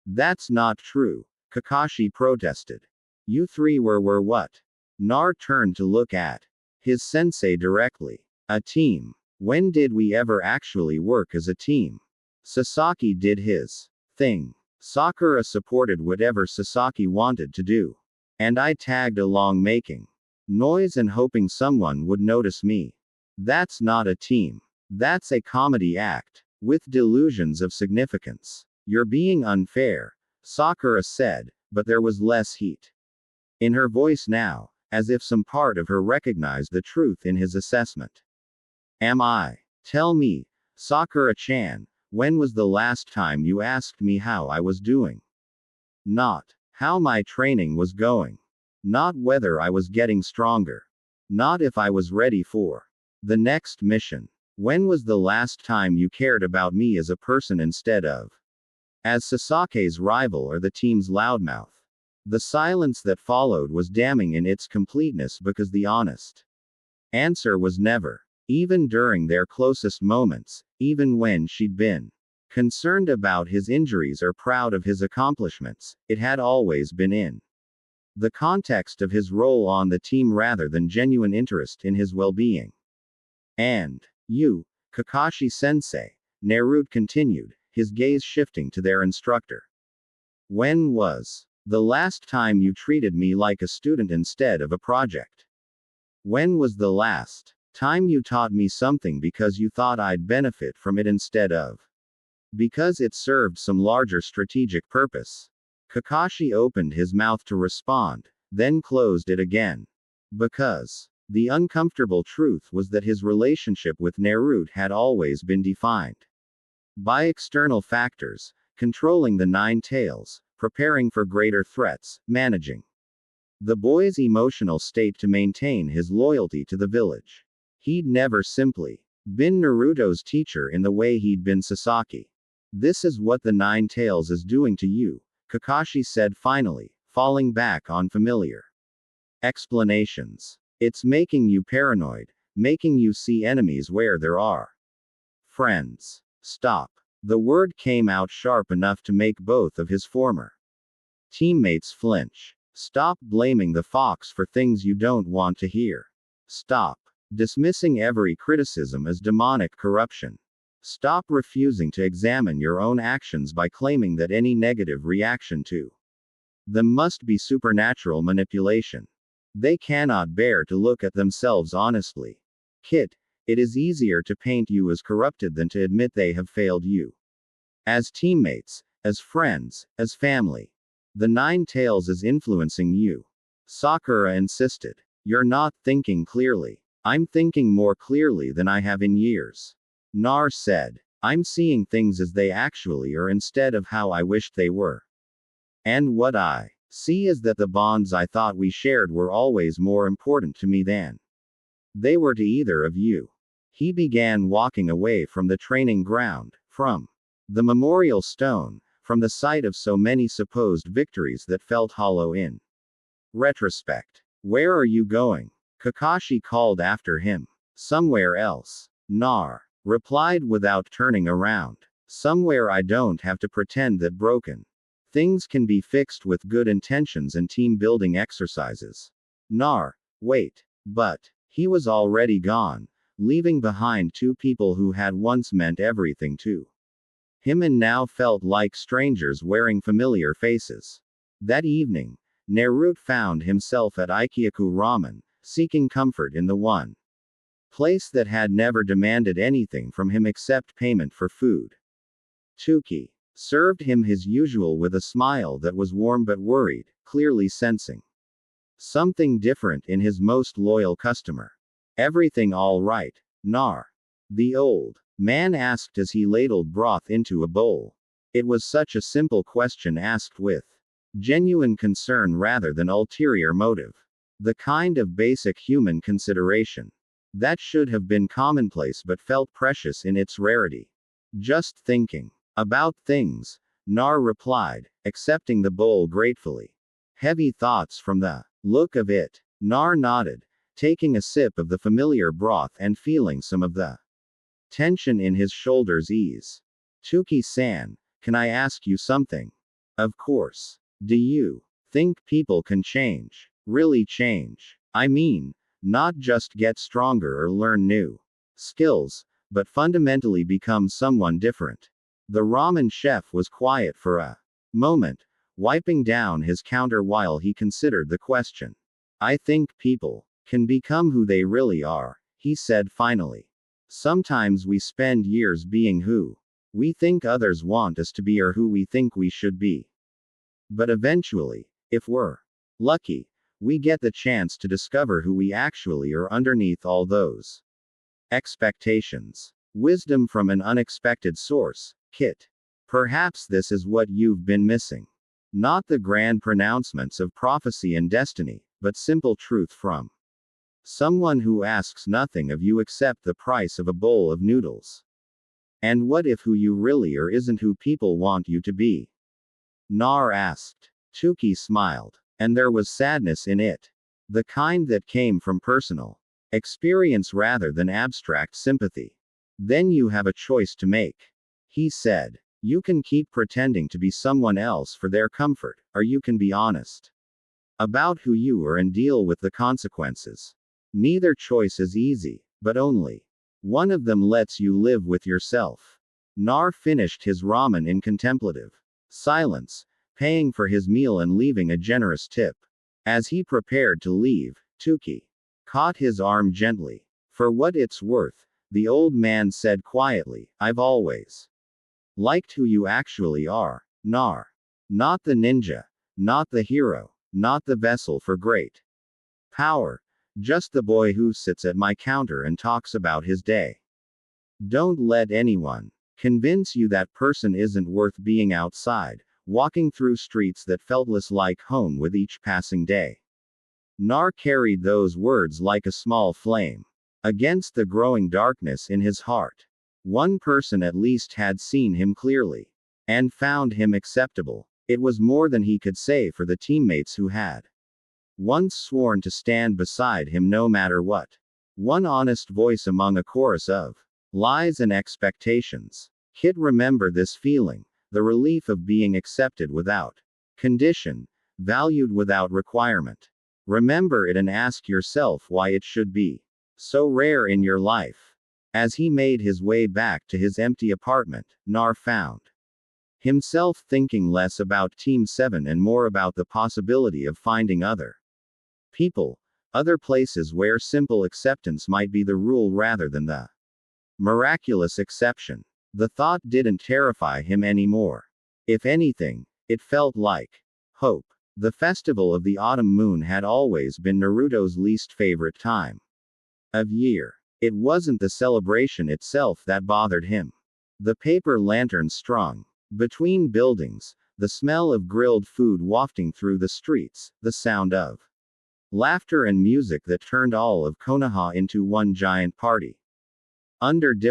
That's not true, Kakashi protested. You three were what? Nar turned to look at his sensei directly. A team. When did we ever actually work as a team? Sasaki did his thing. Sakura supported whatever Sasaki wanted to do. And I tagged along making noise and hoping someone would notice me. That's not a team. That's a comedy act with delusions of significance. You're being unfair, Sakura said, but there was less heat in her voice now, as if some part of her recognized the truth in his assessment. Am I? Tell me, Sakura-chan, when was the last time you asked me how I was doing? Not how my training was going. Not whether I was getting stronger. Not if I was ready for the next mission. When was the last time you cared about me as a person instead of as Sasake's rival or the team's loudmouth? The silence that followed was damning in its completeness because the honest answer was never. Even during their closest moments, even when she'd been concerned about his injuries or proud of his accomplishments, it had always been in the context of his role on the team rather than genuine interest in his well-being. And you, Kakashi-sensei, Naruto continued, his gaze shifting to their instructor. When was the last time you treated me like a student instead of a project? When was the last time you taught me something because you thought I'd benefit from it instead of because it served some larger strategic purpose? Kakashi opened his mouth to respond, then closed it again. Because the uncomfortable truth was that his relationship with Naruto had always been defined by external factors, controlling the nine tails, preparing for greater threats, managing the boy's emotional state to maintain his loyalty to the village. He'd never simply been Naruto's teacher in the way he'd been Sasaki. This is what the nine tails is doing to you, Kakashi said finally, falling back on familiar explanations. It's making you paranoid, making you see enemies where there are friends. Stop. The word came out sharp enough to make both of his former teammates flinch. Stop blaming the fox for things you don't want to hear. Stop dismissing every criticism as demonic corruption. Stop refusing to examine your own actions by claiming that any negative reaction to them must be supernatural manipulation. They cannot bear to look at themselves honestly. Kit, it is easier to paint you as corrupted than to admit they have failed you. As teammates, as friends, as family. The nine tails is influencing you. Sakura insisted. You're not thinking clearly. I'm thinking more clearly than I have in years. Nar said. I'm seeing things as they actually are instead of how I wished they were. And what I see is that the bonds I thought we shared were always more important to me than they were to either of you. He began walking away from the training ground, from the memorial stone, from the sight of so many supposed victories that felt hollow in retrospect. Where are you going? Kakashi called after him. Somewhere else. Nar replied without turning around. Somewhere I don't have to pretend that broken things can be fixed with good intentions and team building exercises. Nar, wait. But he was already gone, leaving behind two people who had once meant everything to him and now felt like strangers wearing familiar faces. That evening, Naruto found himself at Ikyaku Ramen, seeking comfort in the one place that had never demanded anything from him except payment for food. Tuki served him his usual with a smile that was warm but worried, clearly sensing something different in his most loyal customer. Everything all right, Nar? The old man asked as he ladled broth into a bowl. It was such a simple question asked with genuine concern rather than ulterior motive. The kind of basic human consideration that should have been commonplace but felt precious in its rarity. Just thinking about things, Nar replied, accepting the bowl gratefully. Heavy thoughts from the look of it. Nar nodded, taking a sip of the familiar broth and feeling some of the tension in his shoulders ease. Tuki-san, can I ask you something? Of course. Do you think people can change? Really change? I mean, not just get stronger or learn new skills, but fundamentally become someone different. The ramen chef was quiet for a moment, wiping down his counter while he considered the question. I think people can become who they really are, he said finally. Sometimes we spend years being who We think others want us to be or who we think we should be. But eventually, if we're lucky, we get the chance to discover who we actually are underneath all those expectations. Wisdom from an unexpected source, Kit. Perhaps this is what you've been missing. Not the grand pronouncements of prophecy and destiny, but simple truth from someone who asks nothing of you except the price of a bowl of noodles. And what if who you really are isn't who people want you to be? Nar asked. Tuki smiled. And there was sadness in it. The kind that came from personal experience rather than abstract sympathy. Then you have a choice to make. He said. You can keep pretending to be someone else for their comfort, or you can be honest about who you are and deal with the consequences. Neither choice is easy, but only one of them lets you live with yourself. Nar finished his ramen in contemplative silence, paying for his meal and leaving a generous tip. As he prepared to leave, Tuki caught his arm gently. For what it's worth, the old man said quietly, I've always liked who you actually are, Nar. Not the ninja, not the hero, not the vessel for great power, just the boy who sits at my counter and talks about his day. Don't let anyone convince you that person isn't worth being outside, walking through streets that felt less like home with each passing day. Nar carried those words like a small flame against the growing darkness in his heart. One person at least had seen him clearly and found him acceptable. It was more than he could say for the teammates who had once sworn to stand beside him no matter what. One honest voice among a chorus of lies and expectations. Kit remembered this feeling, the relief of being accepted without condition, valued without requirement. Remember it and ask yourself why it should be so rare in your life. As he made his way back to his empty apartment, Nar found himself thinking less about Team 7 and more about the possibility of finding other people, other places where simple acceptance might be the rule rather than the miraculous exception. The thought didn't terrify him anymore. If anything, it felt like hope. The festival of the autumn moon had always been Naruto's least favorite time of year. It wasn't the celebration itself that bothered him. The paper lanterns strung between buildings, the smell of grilled food wafting through the streets, the sound of laughter and music that turned all of Konoha into one giant party. Under